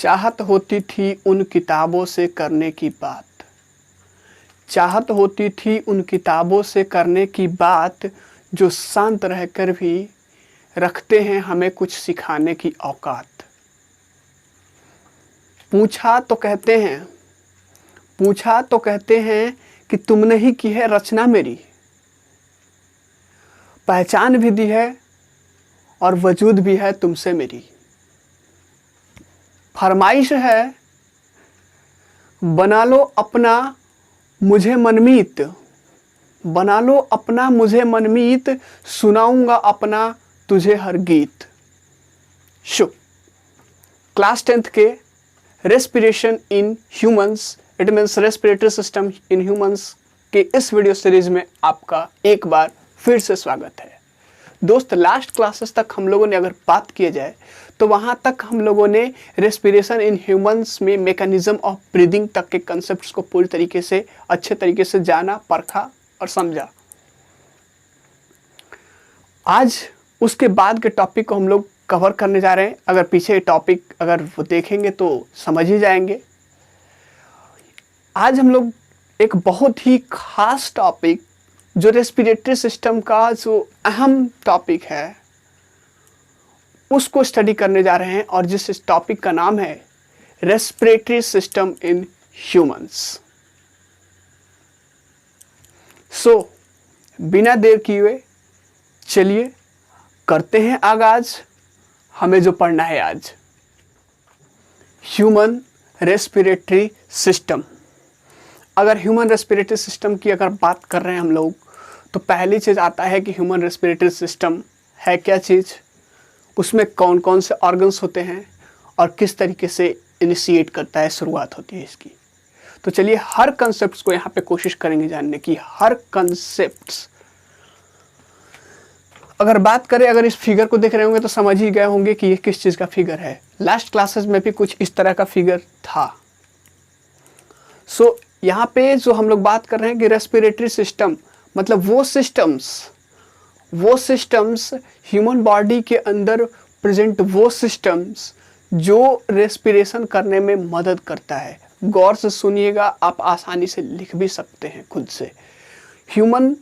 चाहत होती थी उन किताबों से करने की बात, चाहत होती थी उन किताबों से करने की बात, जो शांत रहकर भी रखते हैं हमें कुछ सिखाने की औकात। पूछा तो कहते हैं कि तुमने ही की है रचना मेरी, पहचान भी दी है और वजूद भी है तुमसे मेरी। फरमाइश है बना लो अपना मुझे मनमीत, बना लो अपना मुझे मनमीत, सुनाऊंगा अपना तुझे हर गीत। क्लास 10th के respiration in humans, it means respiratory system in humans के इस वीडियो सीरीज में आपका एक बार फिर से स्वागत है। दोस्त, लास्ट क्लासेस तक हम लोगों ने अगर बात किया जाए तो वहाँ तक हम लोगों ने रेस्पिरेशन इन ह्यूमंस में मैकेनिज्म ऑफ ब्रीदिंग तक के कंसेप्ट्स को पूरी तरीके से अच्छे तरीके से जाना, परखा और समझा। आज उसके बाद के टॉपिक को हम लोग कवर करने जा रहे हैं। अगर पीछे टॉपिक अगर वो देखेंगे तो समझ ही जाएंगे। आज हम लोग एक बहुत ही खास टॉपिक, जो रेस्पिरेटरी सिस्टम का जो अहम टॉपिक है, उसको स्टडी करने जा रहे हैं और जिस टॉपिक का नाम है रेस्पिरेटरी सिस्टम इन ह्यूमंस। बिना देर किए चलिए करते हैं आगाज हमें जो पढ़ना है आज। Human respiratory system. अगर ह्यूमन रेस्पिरेटरी सिस्टम की अगर बात कर रहे हैं हम लोग, तो पहली चीज़ आता है कि ह्यूमन रेस्पिरेटरी सिस्टम है क्या चीज़, उसमें कौन कौन से ऑर्गन्स होते हैं और किस तरीके से इनिशिएट करता है, शुरुआत होती है इसकी। तो चलिए हर कंसेप्ट को यहाँ पे कोशिश करेंगे जानने की। हर कंसेप्ट अगर बात करें, अगर इस फिगर को देख रहे होंगे तो समझ ही गए होंगे कि ये किस चीज़ का फिगर है। लास्ट क्लासेस में भी कुछ इस तरह का फिगर था। यहाँ पे जो हम लोग बात कर रहे हैं कि रेस्पिरेटरी सिस्टम मतलब वो सिस्टम्स ह्यूमन बॉडी के अंदर प्रेजेंट वो सिस्टम्स जो रेस्पिरेशन करने में मदद करता है। गौर से सुनिएगा, आप आसानी से लिख भी सकते हैं खुद से। ह्यूमन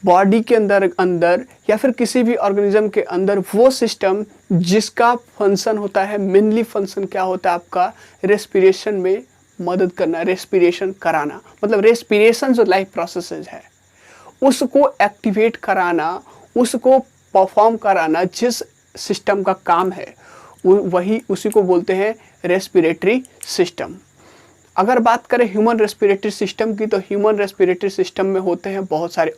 बॉडी के अंदर या फिर किसी भी ऑर्गेनिज्म के अंदर वो सिस्टम जिसका फंक्शन होता है, मेनली फंक्शन क्या होता है आपका, रेस्पिरेशन में मदद करना, रेस्पिरेशन कराना। मतलब रेस्पिरेशन जो लाइफ प्रोसेसेस है उसको एक्टिवेट कराना, उसको परफॉर्म कराना, जिस सिस्टम का काम है वही उसी को बोलते हैं रेस्पिरेटरी सिस्टम। अगर बात करें ह्यूमन रेस्पिरेटरी सिस्टम की, तो ह्यूमन रेस्पिरेटरी सिस्टम में होते हैं बहुत सारे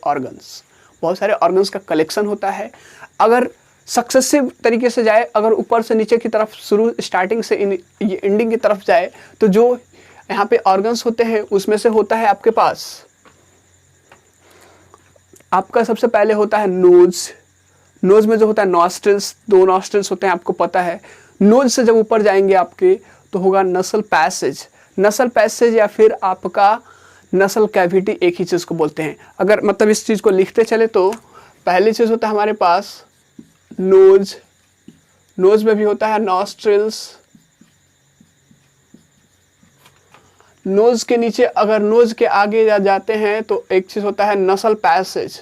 ऑर्गन्स का कलेक्शन होता है। अगर सक्सेसिव तरीके से जाए, अगर ऊपर से नीचे की तरफ स्टार्टिंग से एंडिंग की तरफ जाए, तो जो यहाँ पे ऑर्गन्स होते हैं उसमें से होता है आपके पास, आपका सबसे पहले होता है नोज में जो होता है नॉस्ट्रिल्स, 2 नॉस्ट्रिल्स होते हैं, आपको पता है। नोज से जब ऊपर जाएंगे आपके तो होगा नसल पैसेज या फिर आपका नसल कैविटी, एक ही चीज़ को बोलते हैं। अगर मतलब इस चीज़ को लिखते चले तो पहली चीज़ होता है हमारे पास नोज में भी होता है नॉस्ट्रिल्स। नोज के नीचे, अगर नोज के आगे जाते हैं तो एक चीज़ होता है नसल पैसेज।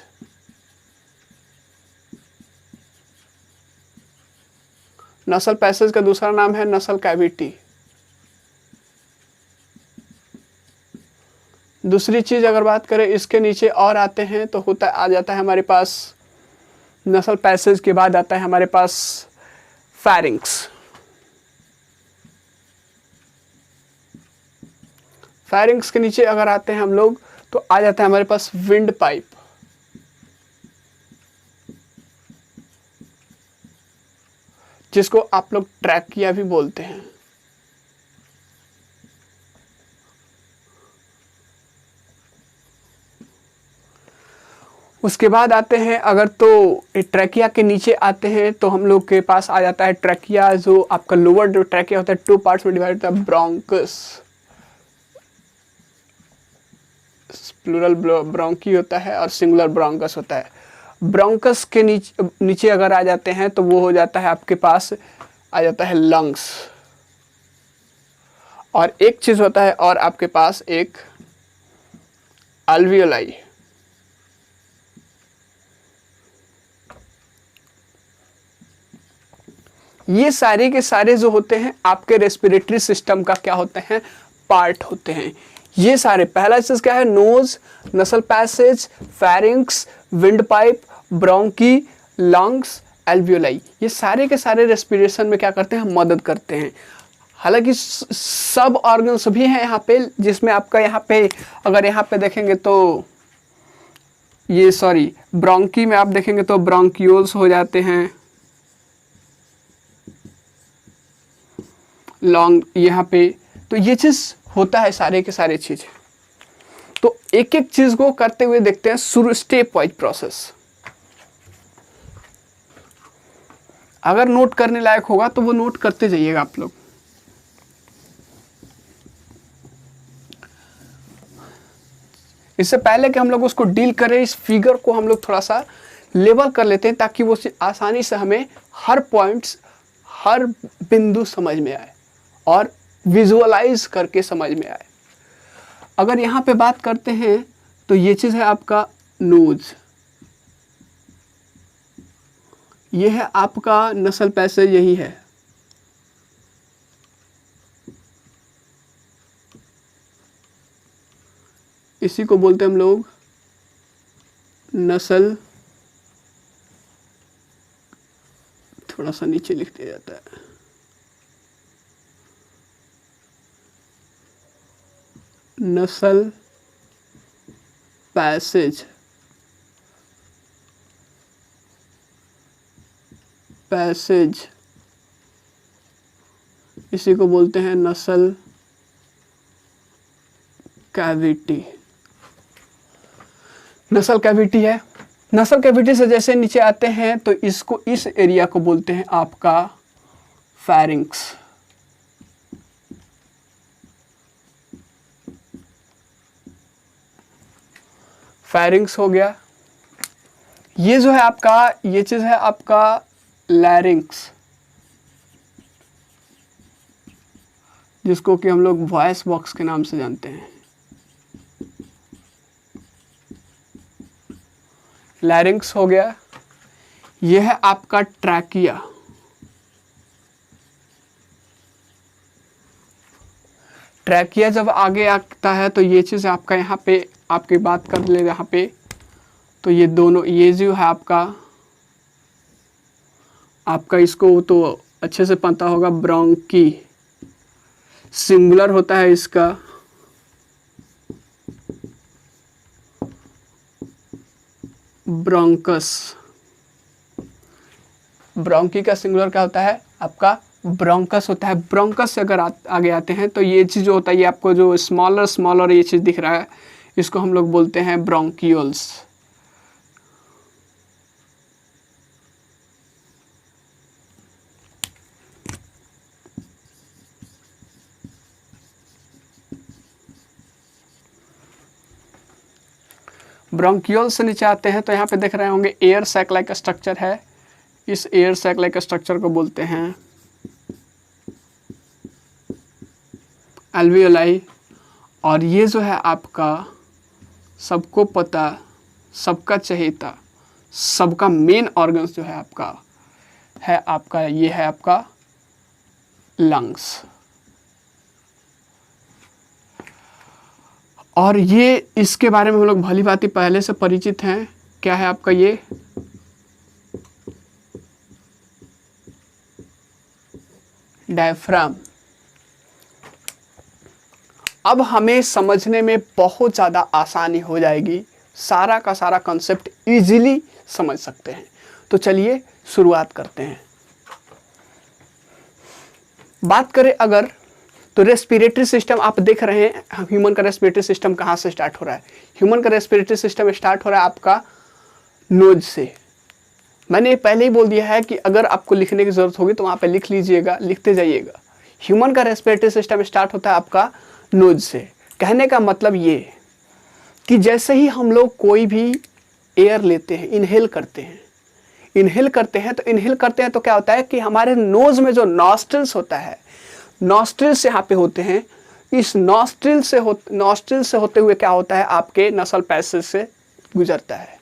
नसल पैसेज का दूसरा नाम है नसल कैविटी। दूसरी चीज़ अगर बात करें, इसके नीचे और आते हैं तो आ जाता है हमारे पास नसल पैसेज के बाद आता है हमारे पास फैरिंक्स। फैरिंक्स के नीचे अगर आते हैं हम लोग तो आ जाता है हमारे पास विंड पाइप। जिसको आप लोग ट्रैकिया भी बोलते हैं। उसके बाद आते हैं, अगर तो ट्रैकिया के नीचे आते हैं तो हम लोग के पास आ जाता है ट्रैकिया, जो आपका लोअर जो ट्रैकिया होता है 2 पार्ट्स में डिवाइड होता है, ब्रोंकस, प्लूरल ब्रोंकी होता है और सिंगुलर ब्रोंकस होता है। ब्रोंकस के नीचे अगर आ जाते हैं तो वो हो जाता है आपके पास, आ जाता है लंग्स। और एक चीज होता है और आपके पास एक अल्वियोलाई। ये सारे के सारे जो होते हैं आपके रेस्पिरेटरी सिस्टम का क्या होते हैं, पार्ट होते हैं। ये सारे, पहला चीज क्या है, नोज, नसल passage, pharynx, wind pipe, bronchi, lungs, alveoli, ये सारे के सारे रेस्पिरेशन में क्या करते हैं, मदद करते हैं। हालांकि सब ऑर्गन्स भी हैं यहाँ पे, जिसमें आपका यहाँ पे अगर यहाँ पे देखेंगे तो ये ब्रोंकी में आप देखेंगे तो ब्रोंक्यूल्स हो जाते हैं, लॉन्ग यहाँ पे, तो ये चीज होता है सारे के सारे चीज। तो एक एक चीज को करते हुए देखते हैं शुरू, स्टेप वाइज प्रोसेस। अगर नोट करने लायक होगा तो वो नोट करते जाइएगा आप लोग। इससे पहले कि हम लोग उसको डील करें, इस फिगर को हम लोग थोड़ा सा लेवल कर लेते हैं ताकि वो आसानी से हमें हर पॉइंट्स, हर बिंदु समझ में आए और विजुअलाइज करके समझ में आए। अगर यहाँ पे बात करते हैं तो ये चीज़ है आपका नोज, ये है आपका नसल पैसेज, यही है। इसी को बोलते हैं हम लोग नसल, थोड़ा सा नीचे लिख दिया जाता है, नसल पैसेज, इसी को बोलते हैं नसल कैविटी। नसल कैविटी है। नसल कैविटी से जैसे नीचे आते हैं तो इसको, इस एरिया को बोलते हैं आपका फेरिंक्स। फेरिंक्स हो गया। ये जो है आपका, ये चीज है आपका लैरिंक्स, जिसको कि हम लोग वॉइस बॉक्स के नाम से जानते हैं। लैरिंक्स हो गया। यह है आपका ट्रैकिया। ट्रैकिया जब आगे आता है तो ये चीज़ आपका यहाँ पे, आपकी बात कर ले यहाँ पे, तो ये दोनों, ये जो है आपका इसको तो अच्छे से पता होगा, ब्रोंकी सिंगुलर होता है इसका, ब्रोंकस। ब्रोंकी का सिंगुलर क्या होता है आपका, ब्रोंकस होता है। ब्रोंकस से अगर आगे आते हैं तो ये चीज़ जो होता है, ये आपको जो स्मॉलर ये चीज़ दिख रहा है, इसको हम लोग बोलते हैं ब्रोंकियोल्स। ब्रोंकियोल से नीचे आते हैं तो यहाँ पे देख रहे होंगे एयर सैक लाइक स्ट्रक्चर है। इस एयर सैक लाइक स्ट्रक्चर को बोलते हैं एल्वियोलाई। और ये जो है आपका सबको पता, सबका चहेता, सबका मेन ऑर्गन्स जो है आपका ये है आपका लंग्स। और ये, इसके बारे में हम लोग भली भांति पहले से परिचित हैं। क्या है आपका ये डायफ्राम। अब हमें समझने में बहुत ज़्यादा आसानी हो जाएगी, सारा का सारा कॉन्सेप्ट इजीली समझ सकते हैं। तो चलिए शुरुआत करते हैं। बात करें अगर, तो रेस्पिरेटरी सिस्टम आप देख रहे हैं, ह्यूमन का रेस्पिरेटरी सिस्टम कहाँ से स्टार्ट हो रहा है। ह्यूमन का रेस्पिरेटरी सिस्टम स्टार्ट हो रहा है आपका नोज से। मैंने पहले ही बोल दिया है कि अगर आपको लिखने की ज़रूरत होगी तो वहाँ पे लिख लीजिएगा, लिखते जाइएगा। ह्यूमन का रेस्पिरेटरी सिस्टम स्टार्ट होता है आपका नोज से। कहने का मतलब ये कि जैसे ही हम लोग कोई भी एयर लेते हैं, इनहेल करते हैं तो क्या होता है कि हमारे नोज में जो नॉस्ट्रिल्स होता है, नॉस्ट्रिल्स यहाँ पे होते हैं, इस नॉस्ट्रिल से होते हुए क्या होता है, आपके नसल पैसेज से गुजरता है।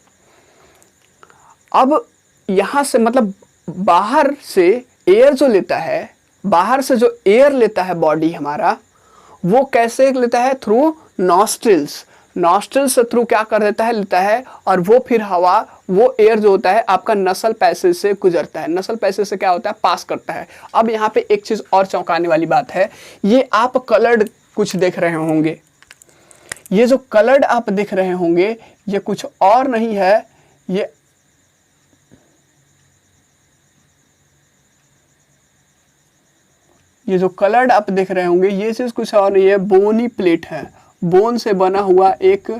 अब यहाँ से मतलब बाहर से एयर जो लेता है, बाहर से जो एयर लेता है बॉडी हमारा, वो कैसे लेता है, थ्रू नॉस्ट्रिल्स। नॉस्ट्रिल्स से थ्रू क्या कर देता है, लेता है, और वो फिर हवा, वो एयर जो होता है आपका नसल पैसेज से गुजरता है, नसल पैसेज से क्या होता है, पास करता है। अब यहाँ पे एक चीज़ और चौंकाने वाली बात है, ये आप कलर्ड कुछ देख रहे होंगे, ये जो कलर्ड आप देख रहे होंगे ये कुछ और नहीं है, ये जो कलर्ड आप देख रहे होंगे ये चीज कुछ और नहीं है, बोनी प्लेट है। बोन से बना हुआ एक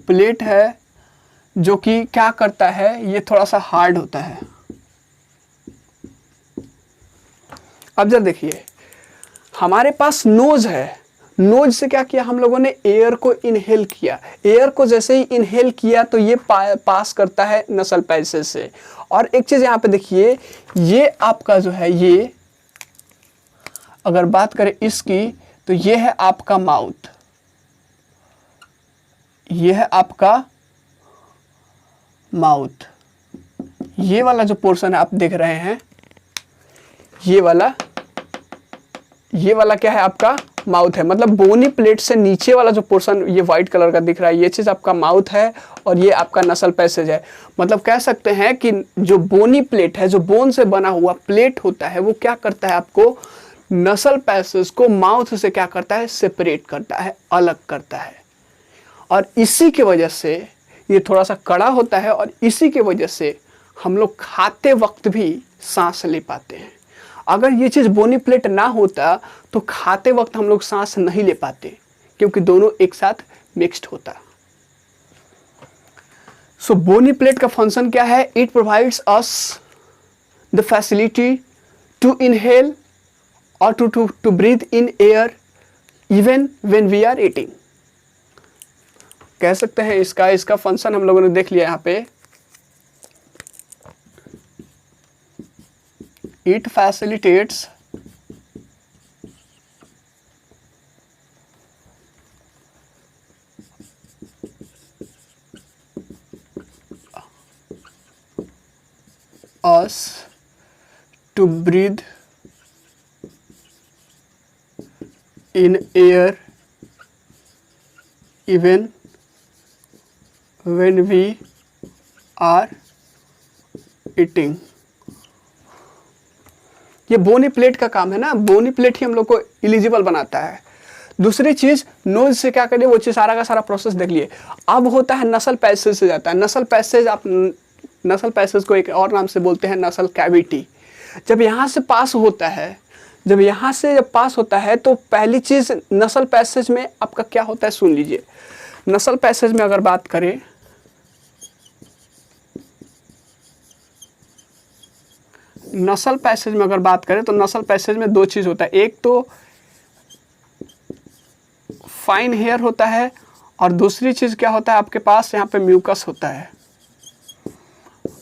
प्लेट है जो कि क्या करता है, ये थोड़ा सा हार्ड होता है। अब जरा देखिए, हमारे पास नोज है, नोज से क्या किया हम लोगों ने, एयर को इनहेल किया। एयर को जैसे ही इनहेल किया तो ये पास करता है नसल पैसेज से। और एक चीज यहाँ पे देखिए, ये आपका जो है, ये अगर बात करें इसकी तो ये है आपका माउथ, ये है आपका माउथ। ये वाला जो पोर्शन है आप देख रहे हैं, ये वाला क्या है, आपका माउथ है। मतलब बोनी प्लेट से नीचे वाला जो पोर्शन ये व्हाइट कलर का दिख रहा है, ये चीज आपका माउथ है और ये आपका नसल पैसेज है। मतलब कह सकते हैं कि जो बोनी प्लेट है, जो बोन से बना हुआ प्लेट होता है, वो क्या करता है, आपको नसल पैसेज को माउथ से क्या करता है, सेपरेट करता है, अलग करता है। और इसी के वजह से ये थोड़ा सा कड़ा होता है, और इसी के वजह से हम लोग खाते वक्त भी सांस ले पाते हैं। अगर ये चीज़ बोनी प्लेट ना होता तो खाते वक्त हम लोग सांस नहीं ले पाते, क्योंकि दोनों एक साथ मिक्स्ड होता। सो बोनी प्लेट का फंक्शन क्या है, it provides us the facility to inhale और to breathe in air even when we are eating. कह सकते हैं इसका फंक्शन हम लोगों ने देख लिया यहाँ पे। It facilitates us to breathe in air even when we are eating। ये बोनी प्लेट का काम है ना, बोनी प्लेट ही हम लोग को एलिजिबल बनाता है। दूसरी चीज, नोज से क्या करिए, वो चीज सारा का सारा प्रोसेस देख लिए। अब होता है नसल पैसेज से जाता है। नसल पैसेज, आप नसल पैसेज को एक और नाम से बोलते हैं नसल कैविटी। जब यहाँ से पास होता है, जब पास होता है तो पहली चीज नसल पैसेज में आपका क्या होता है, सुन लीजिए। नसल पैसेज में अगर बात करें, नसल पैसेज में अगर बात करें तो नसल पैसेज में दो चीज होता है, एक तो फाइन हेयर होता है और दूसरी चीज क्या होता है, आपके पास यहाँ पे म्यूकस होता है।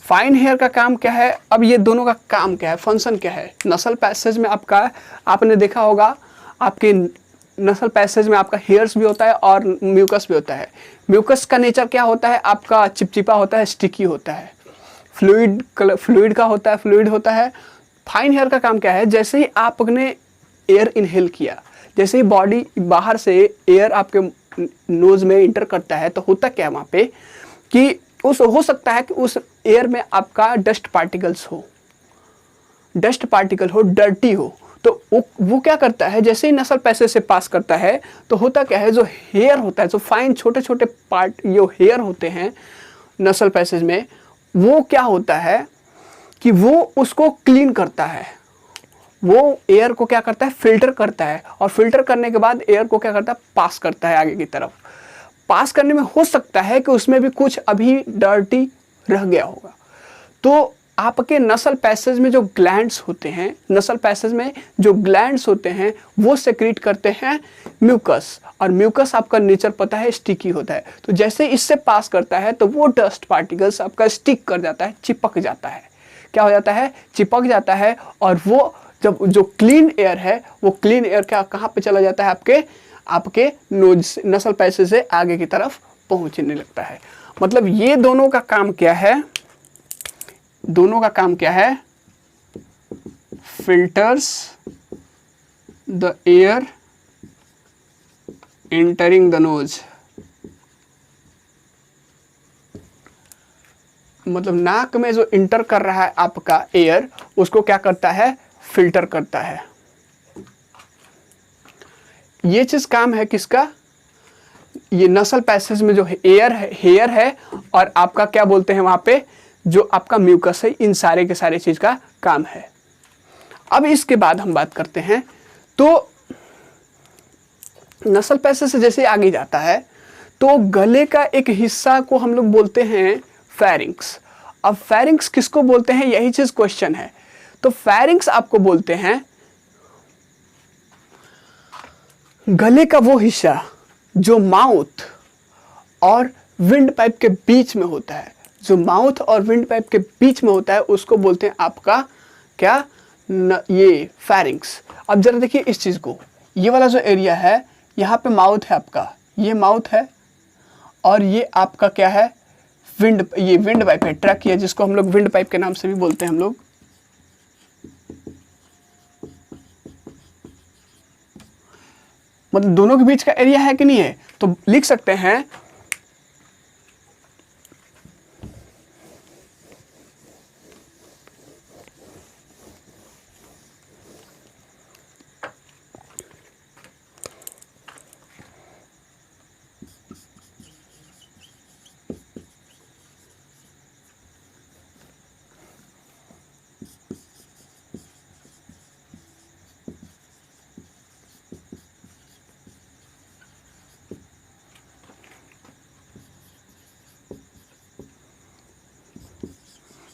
फाइन हेयर का काम क्या है, अब ये दोनों का काम क्या है, फंक्शन क्या है। नसल पैसेज में आपका, आपने देखा होगा आपके नसल पैसेज में आपका हेयर्स भी होता है और म्यूकस भी होता है। म्यूकस का नेचर क्या होता है, आपका चिपचिपा होता है, स्टिकी होता है, फ्लूइड होता है। फाइन हेयर का काम क्या है, जैसे ही आपने एयर इनहेल किया, जैसे ही बॉडी बाहर से एयर आपके नोज में इंटर करता है, तो होता क्या है वहाँ पे कि हो सकता है कि उस एयर में आपका डस्ट पार्टिकल हो, डर्टी हो, तो वो क्या करता है, जैसे ही नसल पैसेज से पास करता है तो होता क्या है, जो हेयर होता है, जो फाइन छोटे छोटे पार्ट जो हेयर होते हैं नसल पैसेज में, वो क्या होता है कि वो उसको क्लीन करता है, वो एयर को क्या करता है, फिल्टर करता है, और फिल्टर करने के बाद एयर को क्या करता है, पास करता है आगे की तरफ। पास करने में हो सकता है कि उसमें भी कुछ अभी डर्टी रह गया होगा। तो आपके नसल पैसेज में जो ग्लैंड्स होते हैं, नसल पैसेज में जो ग्लैंड्स होते हैं वो सेक्रीट करते हैं म्यूकस, और म्यूकस आपका नेचर पता है स्टिकी होता है। तो जैसे इससे पास करता है तो वो डस्ट पार्टिकल्स आपका स्टिक कर जाता है, चिपक जाता है। क्या हो जाता है, चिपक जाता है, और वो जब जो क्लीन एयर है वो क्लीन एयर क्या कहाँ पे चला जाता है, आपके नोज से, नसल पैसे से आगे की तरफ पहुंचने लगता है। मतलब ये दोनों का काम क्या है, दोनों का काम क्या है, filters the air entering the nose. मतलब नाक में जो इंटर कर रहा है आपका एयर, उसको क्या करता है, फिल्टर करता है। ये चीज काम है किसका, ये नसल पैसेज में जो एयर है, हेयर है, और आपका क्या बोलते हैं वहां पे जो आपका म्यूकस है, इन सारे के सारे चीज का काम है। अब इसके बाद हम बात करते हैं, तो नसल पैसेज से जैसे आगे जाता है तो गले का एक हिस्सा को हम लोग बोलते हैं फेरिंक्स। अब फेरिंक्स किसको बोलते हैं, यही चीज क्वेश्चन है। तो फेरिंक्स आपको बोलते हैं गले का वो हिस्सा जो माउथ और विंड पाइप के बीच में होता है, जो माउथ और विंड पाइप के बीच में होता है उसको बोलते हैं आपका क्या, ये फेरिंक्स। अब जरा देखिए इस चीज को, ये वाला जो एरिया है यहाँ पे माउथ है आपका, ये माउथ है, और ये आपका क्या है, ये विंड पाइप है, ट्रैकिया, जिसको हम लोग विंड पाइप के नाम से भी बोलते हैं हम लोग। मतलब दोनों के बीच का एरिया है कि नहीं है, तो लिख सकते हैं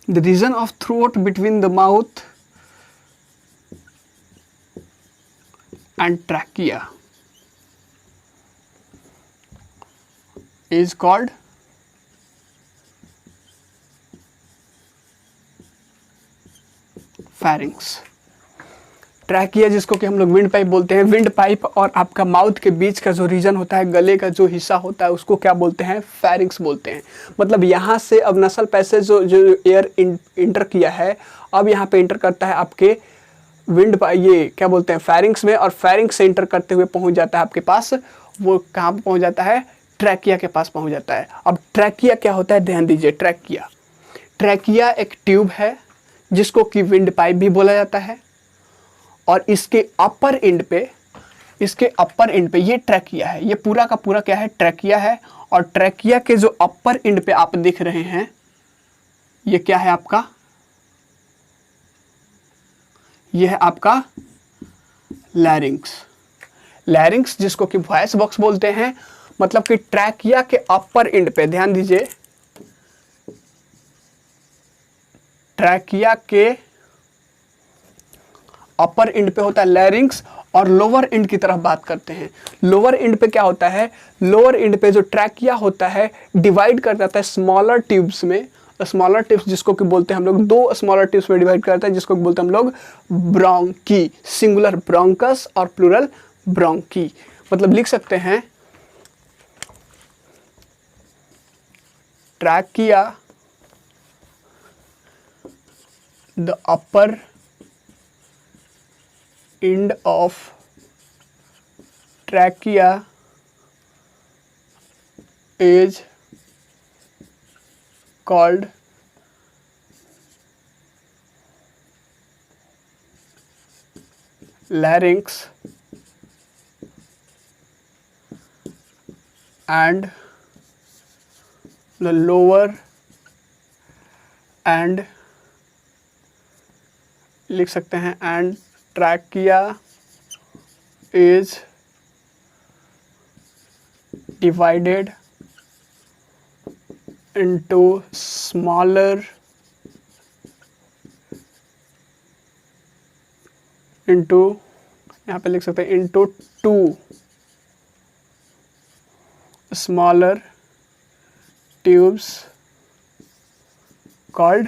the region of throat between the mouth and trachea is called pharynx। Trachea जिसको कि हम लोग विंड पाइप बोलते हैं, विंड पाइप और आपका माउथ के बीच का जो रीजन होता है, गले का जो हिस्सा होता है, उसको क्या बोलते हैं, फेरिंक्स बोलते हैं। मतलब यहाँ से अब नसल पैसेज जो एयर इंटर किया है, अब यहाँ पे इंटर करता है आपके विंड पाइप, ये क्या बोलते हैं, फेरिंक्स में, और फेरिंक्स से इंटर करते हुए पहुँच जाता है आपके पास, वो कहाँ पर पहुँच जाता है, ट्रैकिया के पास पहुँच जाता है। अब ट्रैकिया क्या होता है, ध्यान दीजिए, ट्रैकिया एक ट्यूब है जिसको कि विंड पाइप भी बोला जाता है, और इसके अपर एंड पे ये ट्रैकिया है, ये पूरा का पूरा क्या है, ट्रैकिया है। और ट्रैकिया के जो अपर एंड पे आप देख रहे हैं, ये क्या है आपका, ये है आपका लैरिंक्स जिसको कि वॉइस बॉक्स बोलते हैं। मतलब कि ट्रैकिया के अपर एंड पे, ध्यान दीजिए, ट्रैकिया के अपर एंड पे होता है लैरिंक्स, और लोअर एंड की तरफ बात करते हैं, लोअर एंड पे क्या होता है, लोअर एंड पे जो ट्रैकिया होता है डिवाइड कर जाता है स्मॉलर ट्यूब्स में, स्मॉलर ट्यूब्स जिसको कि बोलते हैं हम लोग, दो स्मॉलर ट्यूब्स में डिवाइड करता है, जिसको बोलते हैं हम लोग ब्रोंकी, सिंगुलर ब्रोंकस और प्लूरल ब्रोंकी। मतलब लिख सकते हैं trachea, the upper end of trachea is called larynx, and the lower and लिख सकते हैं and trachea is divided into smaller यहाँ पे लिख सकते हैं into two smaller tubes called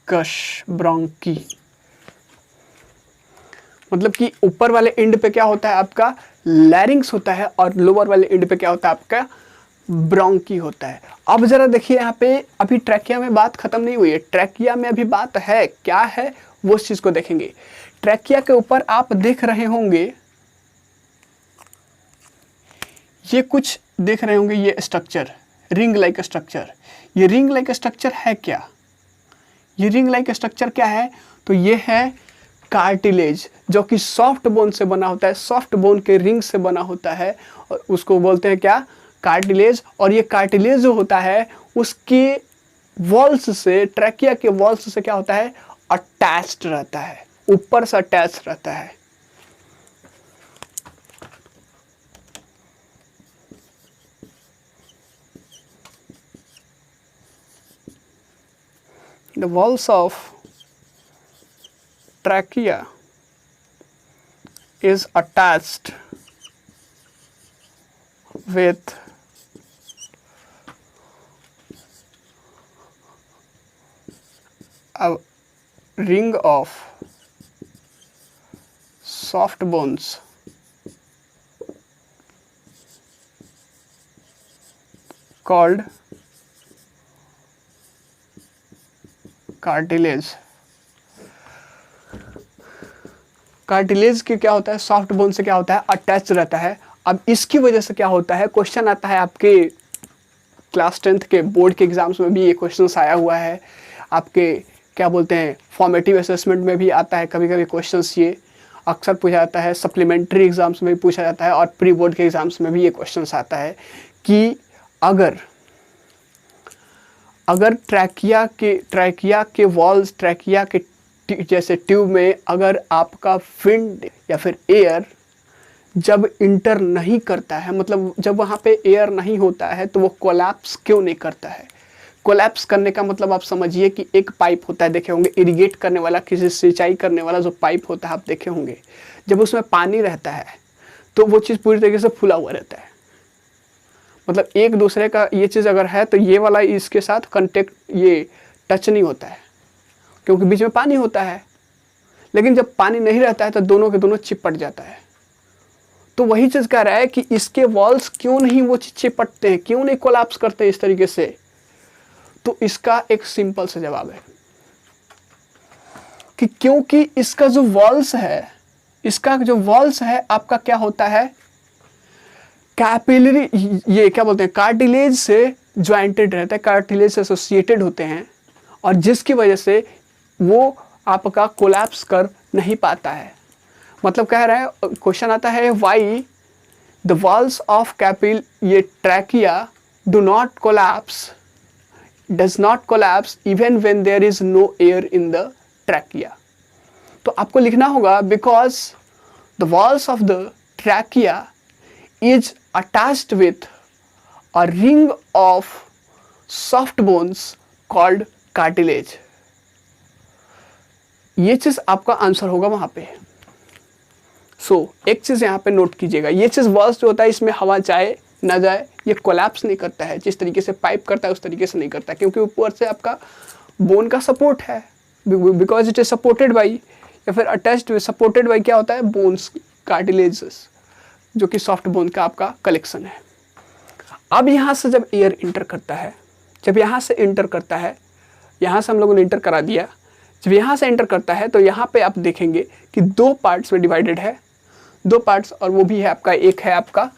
bronchi, मतलब कि ऊपर वाले एंड पे क्या होता है आपका लैरिंग्स होता है और लोअर वाले एंड पे क्या होता है आपका ब्रोंकी होता है। अब जरा देखिए यहाँ पे, अभी ट्रैकिया में बात खत्म नहीं हुई है, ट्रैकिया में अभी बात है, क्या है वो उस चीज को देखेंगे। ट्रैकिया के ऊपर आप देख रहे होंगे, ये कुछ देख रहे होंगे, ये स्ट्रक्चर रिंग लाइक स्ट्रक्चर। ये रिंग लाइक स्ट्रक्चर है क्या? ये रिंग लाइक स्ट्रक्चर क्या है? तो ये है कार्टिलेज, जो कि सॉफ्ट बोन से बना होता है, सॉफ्ट बोन के रिंग से बना होता है, और उसको बोलते हैं क्या? कार्टिलेज। और ये कार्टिलेज जो होता है उसके वॉल्स से, ट्रैकिया के वॉल्स से क्या होता है? अटैच्ड रहता है, ऊपर से अटैच रहता है। The walls of trachea is attached with a ring of soft bones called cartilage. Cartilage के क्या होता है? सॉफ्ट बोन से क्या होता है? अटैच रहता है। अब इसकी वजह से क्या होता है, क्वेश्चन आता है आपके क्लास 10th के बोर्ड के एग्जाम्स में भी ये क्वेश्चन आया हुआ है, आपके क्या बोलते हैं फॉर्मेटिव असेसमेंट में भी आता है कभी कभी क्वेश्चंस, ये अक्सर पूछा जाता है, सप्लीमेंट्री एग्जाम्स में भी पूछा जाता है, और प्री बोर्ड के एग्जाम्स में भी ये क्वेश्चन आता है कि अगर ट्रैकिया के वॉल्स, ट्रैकिया के जैसे ट्यूब में अगर आपका विंड या फिर एयर जब इंटर नहीं करता है, मतलब जब वहाँ पे एयर नहीं होता है, तो वो कोलैप्स क्यों नहीं करता है? कोलैप्स करने का मतलब आप समझिए कि एक पाइप होता है, देखे होंगे इरिगेट करने वाला, किसी सिंचाई करने वाला जो पाइप होता है आप देखे होंगे, जब उसमें पानी रहता है तो वो चीज़ पूरी तरीके से फुला हुआ रहता है, मतलब एक दूसरे का ये चीज़ अगर है तो ये वाला इसके साथ कांटेक्ट, ये टच नहीं होता है क्योंकि बीच में पानी होता है। लेकिन जब पानी नहीं रहता है तो दोनों के दोनों चिपट जाता है। तो वही चीज़ कह रहा है कि इसके वॉल्स क्यों नहीं वो चिपटते हैं, क्यों नहीं कोलैप्स करते इस तरीके से? तो इसका एक सिंपल सा जवाब है कि क्योंकि इसका जो वॉल्स है, इसका जो वॉल्स है आपका क्या होता है? कैपिलरी, ये क्या बोलते हैं, कार्टिलेज से ज्वाइंटेड रहता है, कार्टिलेज से एसोसिएटेड होते हैं, और जिसकी वजह से वो आपका कोलैप्स कर नहीं पाता है। मतलब कह रहा है, क्वेश्चन आता है व्हाई द वॉल्स ऑफ कैपिल, ये trachea do not collapse, does not collapse even when there is no air in the trachea. तो आपको लिखना होगा because the walls of the trachea is attached with a ring of soft bones called cartilage। ये चीज आपका answer होगा वहां पे। एक चीज यहां पे नोट कीजिएगा, ये चीज वॉल्स जो होता है इसमें हवा जाए ना जाए ये कोलैप्स नहीं करता है, जिस तरीके से पाइप करता है उस तरीके से नहीं करता, क्योंकि ऊपर से आपका बोन का सपोर्ट है, because it is supported by, या फिर अटैच्ड सपोर्टेड बाई क्या होता है? बोन्स, कार्टिलेजेस, जो कि सॉफ्ट बोन का आपका कलेक्शन है। अब यहाँ से जब एयर इंटर करता है, जब यहाँ से इंटर करता है, यहाँ से हम लोगों ने इंटर करा दिया, जब यहाँ से इंटर करता है तो यहाँ पे आप देखेंगे कि दो पार्ट्स में डिवाइडेड है, दो पार्ट्स, और वो भी है आपका, एक है आपका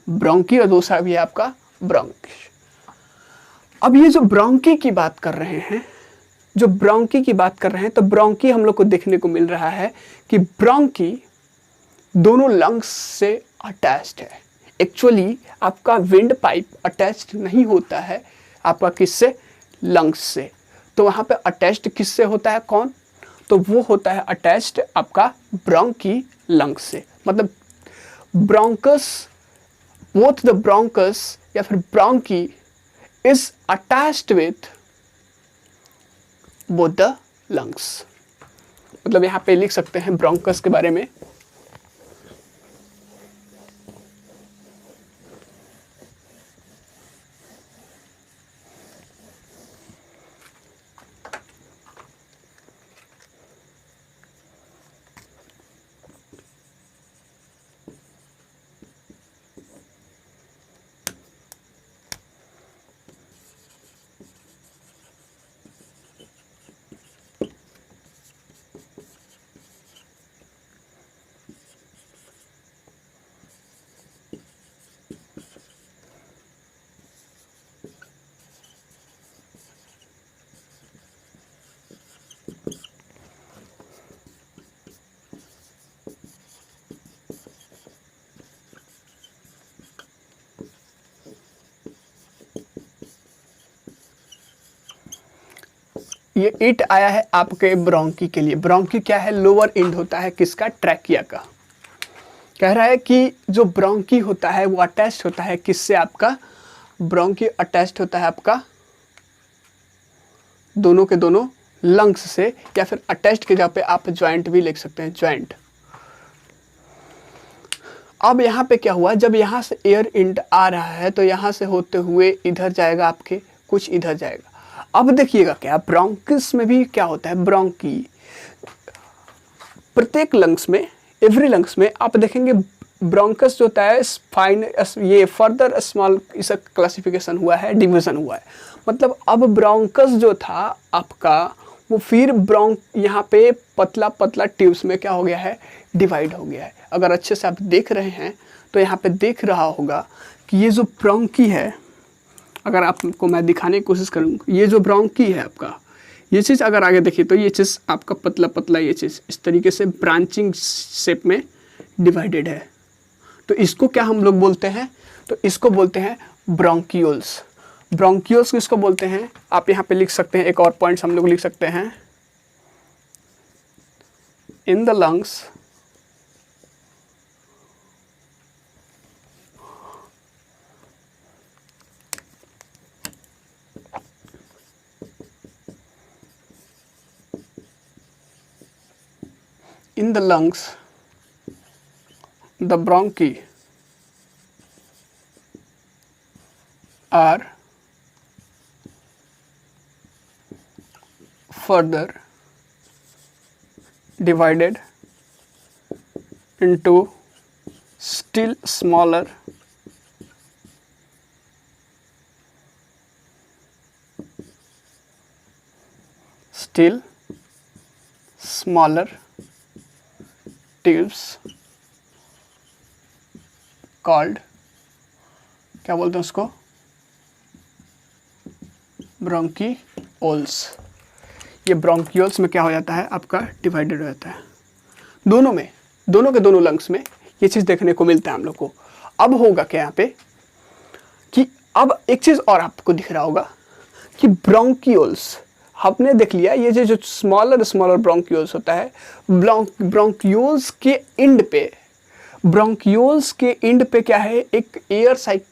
ब्रोंकी और दूसरा भी है आपका ब्रोंकी। अब ये जो ब्रोंकी की बात कर रहे हैं, जो ब्रोंकी की बात कर रहे हैं, तो ब्रोंकी हम लोग को देखने को मिल रहा है कि ब्रोंकी दोनों लंग्स से अटैच्ड है। एक्चुअली आपका विंड पाइप अटैच्ड नहीं होता है आपका किससे? लंग्स से। तो वहाँ पे अटैच्ड किससे होता है? कौन? तो वो होता है अटैच्ड आपका ब्रोंकी लंग्स से। मतलब ब्रोंकस, बोथ द ब्रोंकस या फिर bronchi is attached with both the lungs. मतलब यहाँ पे लिख सकते हैं ब्रोंकस के बारे में, ये इट आया है आपके ब्रोंकी के लिए। ब्रोंकी क्या है? लोअर एंड होता है किसका? ट्रैकिया का। कह रहा है कि जो ब्रोंकी होता है वो अटैच्ड होता है किससे? आपका ब्रोंकी अटैच्ड होता है आपका दोनों के दोनों लंग्स से, या फिर अटैच्ड के जगह पे आप ज्वाइंट भी लिख सकते हैं, ज्वाइंट। अब यहाँ पे क्या हुआ, जब यहाँ से एयर इंट आ रहा है तो यहाँ से होते हुए इधर जाएगा, आपके कुछ इधर जाएगा। अब देखिएगा क्या ब्रोंकिस में भी क्या होता है, ब्रोंकी प्रत्येक लंग्स में, एवरी लंग्स में आप देखेंगे ब्रोंकस जो होता है फाइन, ये फर्दर स्मॉल इसका क्लासिफिकेशन हुआ है, डिवीजन हुआ है। मतलब अब ब्रोंकस जो था आपका वो फिर यहाँ पे पतला पतला ट्यूब्स में क्या हो गया है, डिवाइड हो गया है। अगर अच्छे से आप देख रहे हैं तो यहाँ पे देख रहा होगा कि ये जो ब्रोंकी है, अगर आपको मैं दिखाने की कोशिश करूँ, ये जो ब्रोंकी है आपका, ये चीज़ अगर आगे देखिए तो ये चीज़ आपका पतला पतला, ये चीज़ इस तरीके से ब्रांचिंग शेप में डिवाइडेड है। तो इसको क्या हम लोग बोलते हैं, तो इसको बोलते हैं ब्रोंक्यूल्स। ब्रोंक्यूल्स किसको बोलते हैं, आप यहाँ पे लिख सकते हैं, एक और पॉइंट्स हम लोग लिख सकते हैं, in the lungs the bronchi are further divided into still smaller tubes called, क्या बोलते हैं उसको, ब्रोंकियोल्स। ये ब्रोंकियोल्स में क्या हो जाता है आपका, डिवाइडेड हो जाता है। दोनों में, दोनों के दोनों लंग्स में ये चीज़ देखने को मिलता है हम लोग को। अब होगा क्या यहाँ पे कि अब एक चीज़ और आपको दिख रहा होगा कि ब्रोंकियोल्स हमने देख लिया, ये जो स्मॉलर स्मॉलर ब्रोंकियोल्स होता है, ब्रोंकियोल्स के एंड पे, ब्रोंकियोल्स के एंड पे क्या है, एक एयर सैक,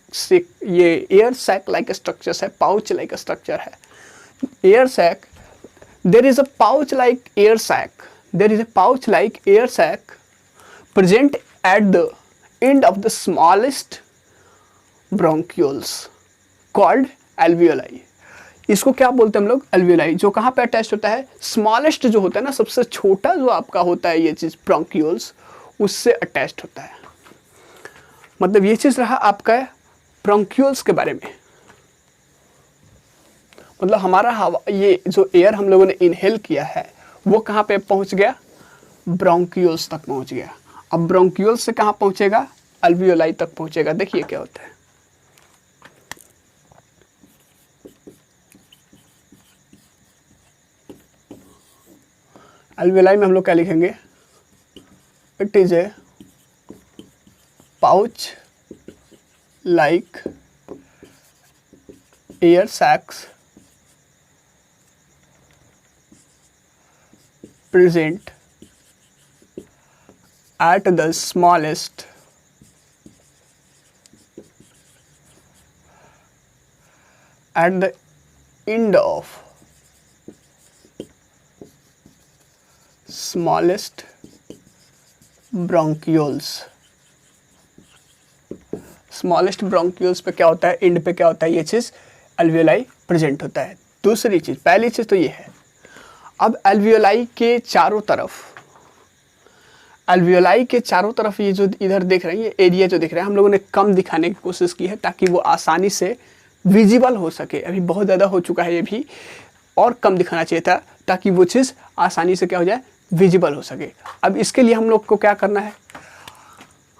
ये एयर सैक लाइक स्ट्रक्चर है, पाउच लाइक स्ट्रक्चर है, air sac. There is a pouch like air sac, there is a pouch like air sac present at the end of the smallest bronchioles called alveoli. इसको क्या बोलते हैं हम लोग, alveoli. जो कहाँ पे अटैच होता है, स्मॉलेस्ट जो होता है ना, सबसे छोटा जो आपका होता है ये चीज़ ब्रोंकियोल्स, उससे अटैच्ड होता है। मतलब ये चीज़ रहा आपका ब्रोंकियोल्स के बारे में। मतलब हमारा हवा, ये जो एयर हम लोगों ने इनहेल किया है वो कहाँ पे पहुँच गया, ब्रोंकियोल्स तक पहुँच गया। अब ब्रोंकियोल्स से कहाँ पहुँचेगा, एल्वियोलाई तक पहुँचेगा। देखिए क्या होता है, एल्वियोलाई में हम लोग क्या लिखेंगे, it is a pouch like air sacs present at the smallest at the end of smallest bronchioles। Smallest bronchioles पे क्या होता है, एंड पे क्या होता है, ये चीज़ एल्वियोलाई प्रेजेंट होता है। दूसरी चीज़, पहली चीज़ तो ये है। अब एल्वियोलाई के चारों तरफ, एल्वियोलाई के चारों तरफ ये जो इधर देख रहे हैं, ये एरिया जो दिख रहा है, हम लोगों ने कम दिखाने की कोशिश की है ताकि वो आसानी से विजिबल हो सके। अभी बहुत ज़्यादा हो चुका है ये भी, और कम दिखाना चाहिए था ताकि वो चीज़ आसानी से क्या हो जाए, विजिबल हो सके। अब इसके लिए हम लोग को क्या करना है,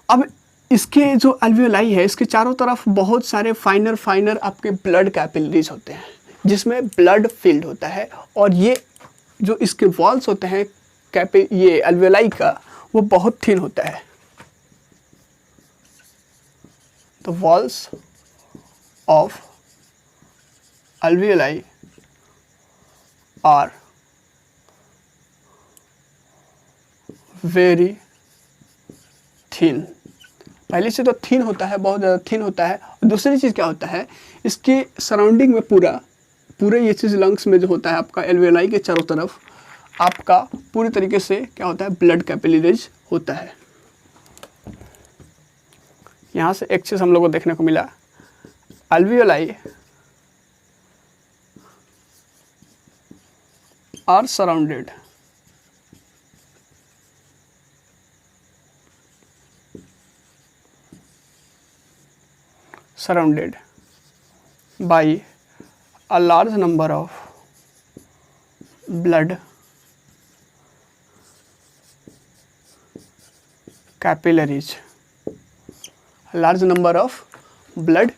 अब इसके जो एल्वियोलाई है, इसके चारों तरफ बहुत सारे फाइनर फाइनर आपके ब्लड कैपिलरीज होते हैं जिसमें ब्लड फिल्ड होता है, और ये जो इसके वॉल्स होते हैं ये एल्वियोलाई का, वो बहुत थिन होता है। तो walls of alveoli are very thin. पहली चीज़ तो थिन होता है, बहुत ज़्यादा थिन होता है। दूसरी चीज़ क्या होता है, इसके सराउंडिंग में पूरे ये चीज़ लंग्स में जो होता है आपका एल्वेलाई के चारों तरफ आपका पूरी तरीके से क्या होता है, ब्लड कैपिलरीज होता है। यहाँ से एक चीज़ हम लोगों को देखने को मिला, alveoli are surrounded by a large number of blood capillaries, large number of blood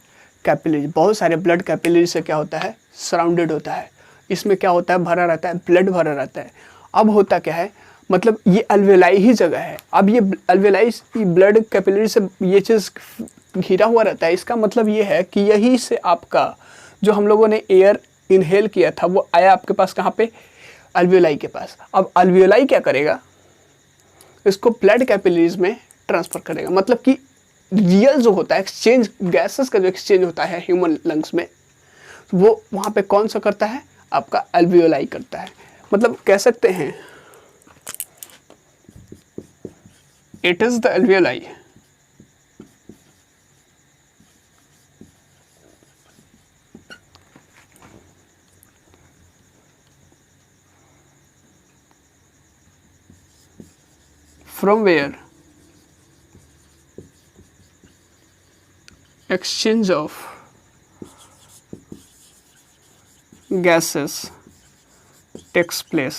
capillaries, बहुत सारे ब्लड कैपिलरीज से क्या होता है, सराउंडेड होता है। इसमें क्या होता है, भरा रहता है, ब्लड भरा रहता है। अब होता क्या है, मतलब ये अल्वेलाई ही जगह है। अब ये अल्वेलाई ब्लड कैपिलरी से ये चीज़ घिरा हुआ रहता है। इसका मतलब ये है कि यही से आपका जो हम लोगों ने एयर इनहेल किया था वो आया आपके पास कहाँ पे, अल्वेलाई के पास। अब अल्वेलाई क्या करेगा, इसको ब्लड कैपिलरीज में ट्रांसफ़र करेगा। मतलब कि रियल जो होता है एक्सचेंज, गैसेस का जो एक्सचेंज होता है ह्यूमन लंग्स में, वो वहाँ पे कौन सा करता है, आपका अल्वेओलाई करता है। मतलब कह सकते हैं it is the alveoli from where exchange of gases takes place।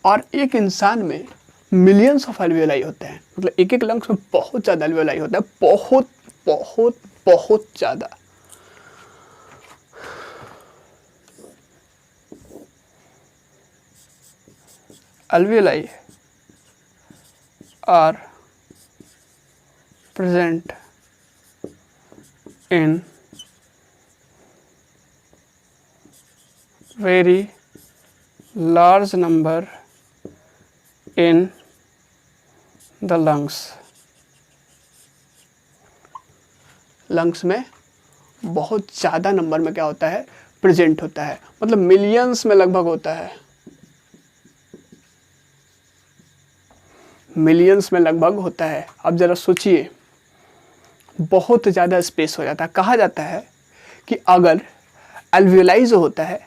और एक इंसान में मिलियंस ऑफ अल्वेओलाई होते हैं। मतलब एक एक लंग्स में बहुत ज़्यादा अल्वेओलाई होता है, बहुत बहुत बहुत ज़्यादा। Alveoli are present in very large number in the lungs। Lungs में बहुत ज़्यादा नंबर में क्या होता है, प्रेजेंट होता है। मतलब मिलियंस में लगभग होता है, मिलियंस में लगभग होता है। अब ज़रा सोचिए, बहुत ज़्यादा स्पेस हो जाता है। कहा जाता है कि अगर अल्वेओलाई जो होता है,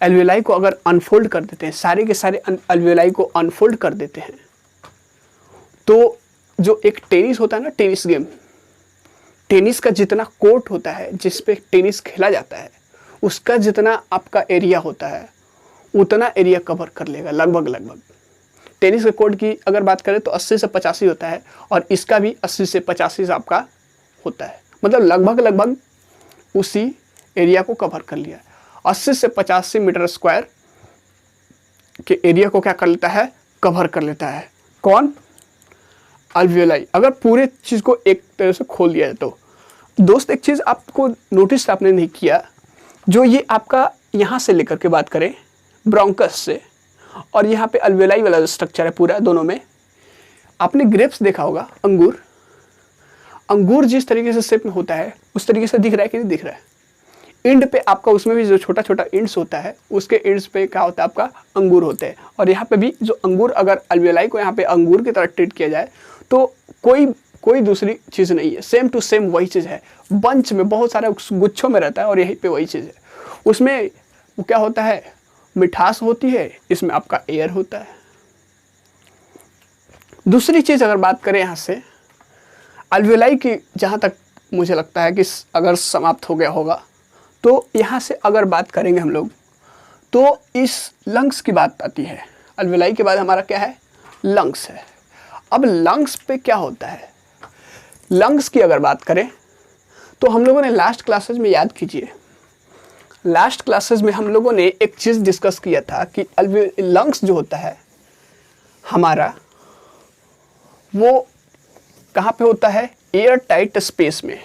अल्वेओलाई को अगर अनफोल्ड कर देते हैं, सारे के सारे अल्वेओलाई को अनफोल्ड कर देते हैं, तो जो एक टेनिस होता है ना, टेनिस गेम, टेनिस का जितना कोर्ट होता है जिस पे टेनिस खेला जाता है, उसका जितना आपका एरिया होता है उतना एरिया कवर कर लेगा लगभग। टेनिस के कोर्ट की अगर बात करें तो 80 से 85 होता है, और इसका भी 80 से 85 आपका होता है। मतलब लगभग उसी एरिया को कवर कर लिया। 80 से 85 मीटर स्क्वायर के एरिया को क्या कर लेता है, कवर कर लेता है। कौन, अल्वेओलाई। अगर पूरे चीज़ को एक तरह से खोल दिया जाए तो दोस्त, एक चीज़ आपको नोटिस आपने नहीं किया, जो ये आपका यहाँ से लेकर के बात करें ब्रोंकस से, और यहाँ पे अल्वेओलाई वाला जो स्ट्रक्चर है पूरा, दोनों में आपने ग्रेप्स देखा होगा, अंगूर जिस तरीके से शेप में होता है उस तरीके से दिख रहा है कि नहीं दिख रहा है। इंड पे आपका उसमें भी जो छोटा छोटा इंड्स होता है, उसके इंड्स पे क्या होता है, आपका अंगूर होते हैं। और यहाँ पे भी जो अंगूर, अगर अल्वेओलाई को यहाँ पे अंगूर की तरह ट्रीट किया जाए तो कोई दूसरी चीज़ नहीं है, सेम टू सेम वही चीज़ है। बंच में बहुत सारे गुच्छों में रहता है और यहीं पे वही चीज़ है। उसमें वो क्या होता है, मिठास होती है, इसमें आपका एयर होता है। दूसरी चीज़ अगर बात करें यहाँ से अल्वेओलाई की, जहाँ तक मुझे लगता है कि अगर समाप्त हो गया होगा, तो यहाँ से अगर बात करेंगे हम लोग तो इस लंग्स की बात आती है। अल्वेओलाई के बाद हमारा क्या है, लंग्स है। अब लंग्स पे क्या होता है, लंग्स की अगर बात करें तो हम लोगों ने लास्ट क्लासेज में, याद कीजिए, लास्ट क्लासेस में हम लोगों ने एक चीज़ डिस्कस किया था कि लंग्स जो होता है हमारा, वो कहाँ पे होता है, एयर टाइट स्पेस में।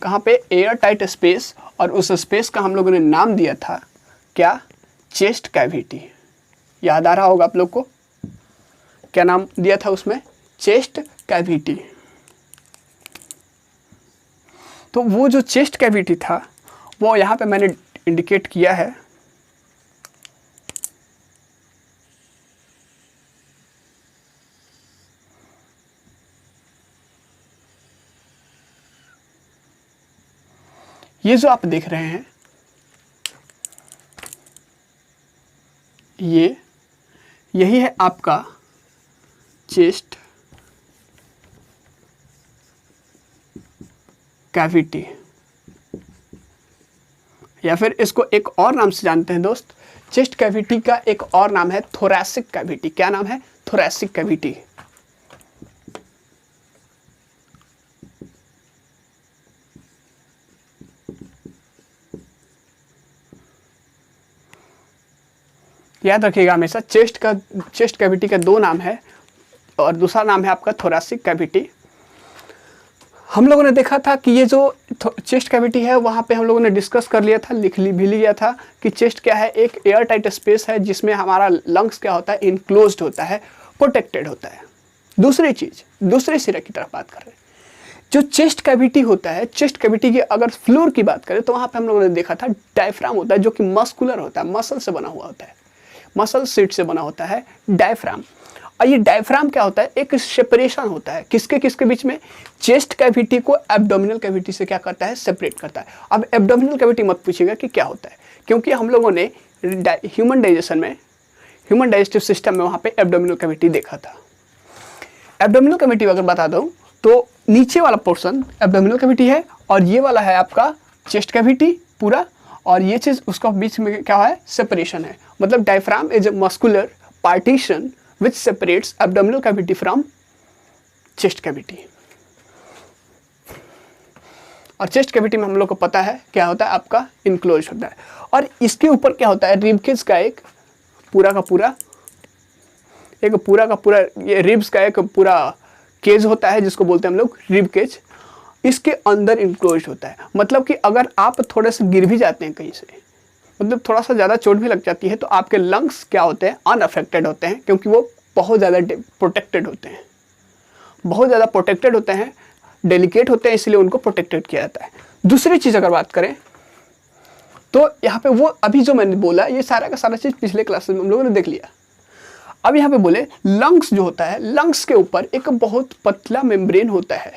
कहाँ पे, एयर टाइट स्पेस। और उस स्पेस का हम लोगों ने नाम दिया था क्या? Chest cavity. याद आ रहा होगा आप लोग को, क्या नाम दिया था उसमें? Chest cavity. तो वो जो चेस्ट कैविटी था वो यहाँ पे मैंने इंडिकेट किया है। ये जो आप देख रहे हैं यही है आपका चेस्ट कैविटी, या फिर इसको एक और नाम से जानते हैं दोस्त। चेस्ट कैविटी का एक और नाम है थोरैसिक कैविटी। क्या नाम है? Thoracic cavity. याद रखिएगा हमेशा, चेस्ट कैविटी का दो नाम है और दूसरा नाम है आपका थोरैसिक कैविटी। हम लोगों ने देखा था कि ये जो चेस्ट कैविटी है वहाँ पे हम लोगों ने डिस्कस कर लिया था, भी लिया था कि चेस्ट क्या है? एक एयर टाइट स्पेस है जिसमें हमारा लंग्स क्या होता है? इनक्लोज्ड होता है, प्रोटेक्टेड होता है। दूसरी चीज, दूसरे सिरे की तरफ बात कर रहे हैं, जो चेस्ट कैविटी होता है, चेस्ट कैविटी की अगर फ्लोर की बात करें तो वहाँ पे हम लोगों ने देखा था डायफ्राम होता है जो कि मस्कुलर होता है, मसल से बना हुआ होता है, मसल सीट से बना होता है डायफ्राम। और ये डायफ्राम क्या होता है? एक सेपरेशन होता है किसके किसके बीच में? चेस्ट कैविटी को एब्डोमिनल कैविटी से क्या करता है? सेपरेट करता है। अब एब्डोमिनल कैविटी मत पूछिएगा कि क्या होता है, क्योंकि हम लोगों ने ह्यूमन डाइजेशन में, ह्यूमन डाइजेस्टिव सिस्टम में वहाँ पे एब्डोमिनल कैविटी देखा था। एब्डोमिनल कैविटी अगर बता दूँ तो नीचे वाला पोर्शन एब्डोमिनल कैविटी है और ये वाला है आपका चेस्ट कैविटी पूरा, और ये चीज़ उसका बीच में क्या है? सेपरेशन है। मतलब diaphragm is a muscular partition which separates abdominal cavity from chest cavity। और चेस्ट कैविटी में हम लोग को पता है क्या होता है? आपका इनक्लोज होता है। और इसके ऊपर क्या होता है? रिबकेज का एक पूरा का पूरा ये रिब्स का एक पूरा केज होता है जिसको बोलते हैं हम लोग रिब केज। इसके अंदर इनक्लोज होता है। मतलब कि अगर आप थोड़े से गिर भी जाते हैं कहीं से, मतलब थोड़ा सा ज़्यादा चोट भी लग जाती है, तो आपके लंग्स क्या होते हैं? अनअफेक्टेड होते हैं, क्योंकि वो बहुत ज़्यादा प्रोटेक्टेड होते हैं, बहुत ज़्यादा प्रोटेक्टेड होते हैं, डेलिकेट होते हैं, इसलिए उनको प्रोटेक्टेड किया जाता है। दूसरी चीज़ अगर बात करें तो यहाँ पे वो अभी जो मैंने बोला ये सारा का सारा चीज़ पिछले क्लास में हम लोगों ने देख लिया। अब यहाँ पे बोले लंग्स जो होता है, लंग्स के ऊपर एक बहुत पतला मेम्ब्रेन होता है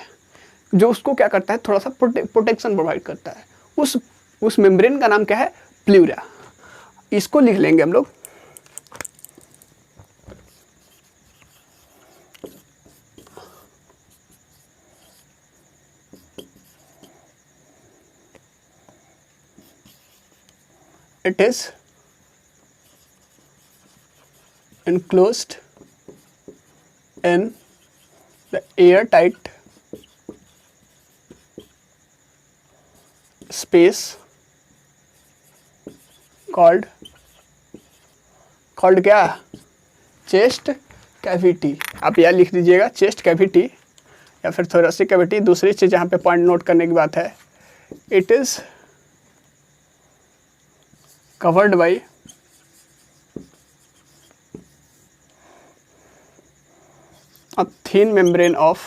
जो उसको क्या करता है? थोड़ा सा प्रोटेक्शन प्रोवाइड करता है। उस मेम्ब्रेन का नाम क्या है? प्लूरा। इसको लिख लेंगे हम लोग, it is enclosed in the airtight space called क्या? Chest cavity. आप यह लिख दीजिएगा चेस्ट कैविटी या फिर थोरैसिक कैविटी। दूसरी चीज़ यहाँ पे पॉइंट नोट करने की बात है, it is covered by a thin membrane of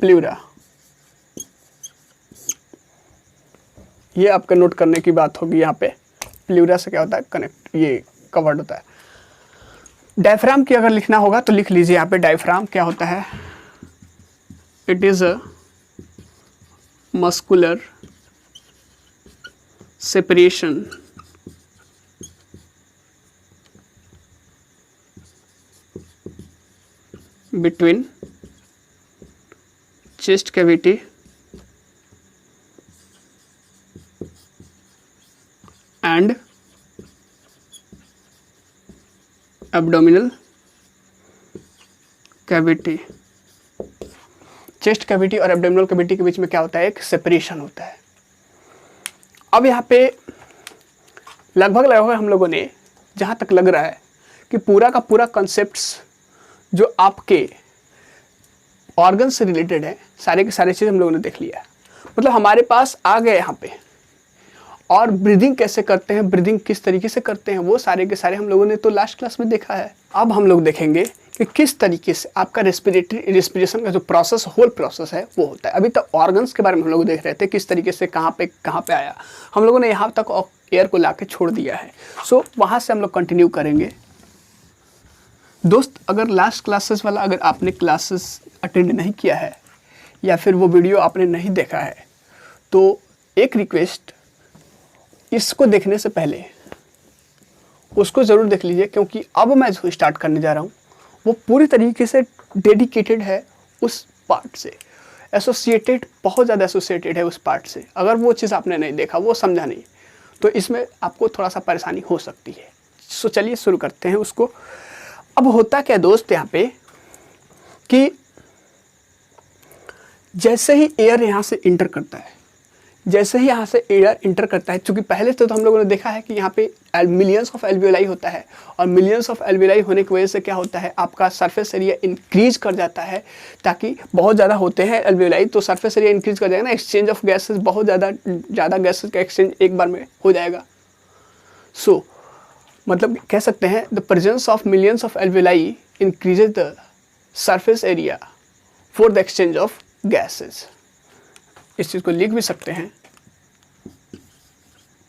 pleura। ये आपका नोट करने की बात होगी यहाँ पे। प्लूरा से क्या होता है? कनेक्ट, ये कवर्ड होता है। डायफ्राम की अगर लिखना होगा तो लिख लीजिए यहाँ पे, डायफ्राम क्या होता है? It is a muscular separation between chest cavity and abdominal cavity। Chest cavity और एब्डोमिनल कैविटी के बीच में क्या होता है? एक सेपरेशन होता है। अब यहाँ पे लगभग हम लोगों ने, जहाँ तक लग रहा है कि पूरा का पूरा कॉन्सेप्ट्स जो आपके ऑर्गन से रिलेटेड है, सारे के सारे चीज़ हम लोगों ने देख लिया है। मतलब हमारे पास आ गए यहाँ पे। और ब्रीदिंग कैसे करते हैं, ब्रीदिंग किस तरीके से करते हैं, वो सारे के सारे हम लोगों ने तो लास्ट क्लास में देखा है। अब हम लोग देखेंगे कि किस तरीके से आपका रेस्पिरेशन का जो प्रोसेस, होल प्रोसेस है वो होता है। अभी तक ऑर्गन्स के बारे में हम लोग देख रहे थे, किस तरीके से कहाँ पे आया। हम लोगों ने यहाँ तक एयर को ला के छोड़ दिया है। सो वहाँ से हम लोग कंटिन्यू करेंगे। दोस्त, अगर लास्ट क्लासेस वाला अगर आपने क्लासेस अटेंड नहीं किया है या फिर वो वीडियो आपने नहीं देखा है, तो एक रिक्वेस्ट, इसको देखने से पहले उसको ज़रूर देख लीजिए, क्योंकि अब मैं जो स्टार्ट करने जा रहा हूँ वो पूरी तरीके से डेडिकेटेड है उस पार्ट से, एसोसिएटेड, बहुत ज़्यादा एसोसिएटेड है उस पार्ट से। अगर वो चीज़ आपने नहीं देखा, वो समझा नहीं, तो इसमें आपको थोड़ा सा परेशानी हो सकती है। सो चलिए शुरू करते हैं उसको। अब होता क्या दोस्त यहाँ पे कि जैसे ही एयर यहाँ से इंटर करता है, जैसे ही यहाँ से एयर इंटर करता है, चूँकि पहले से तो हम लोगों ने देखा है कि यहाँ पे मिलियंस ऑफ एल्वियोलाई होता है, और मिलियंस ऑफ एल्वियोलाई होने की वजह से क्या होता है, आपका सरफेस एरिया इंक्रीज कर जाता है, ताकि बहुत ज़्यादा होते हैं एल्वियोलाई तो सरफेस एरिया इंक्रीज कर जाएगा ना, एक्सचेंज ऑफ गैसेज, बहुत ज़्यादा गैसेज का एक्सचेंज एक बार में हो जाएगा। सो मतलब कह सकते हैं the presence of millions of alveoli increases the surface area for the exchange of gases. इस चीज़ को लिख भी सकते हैं,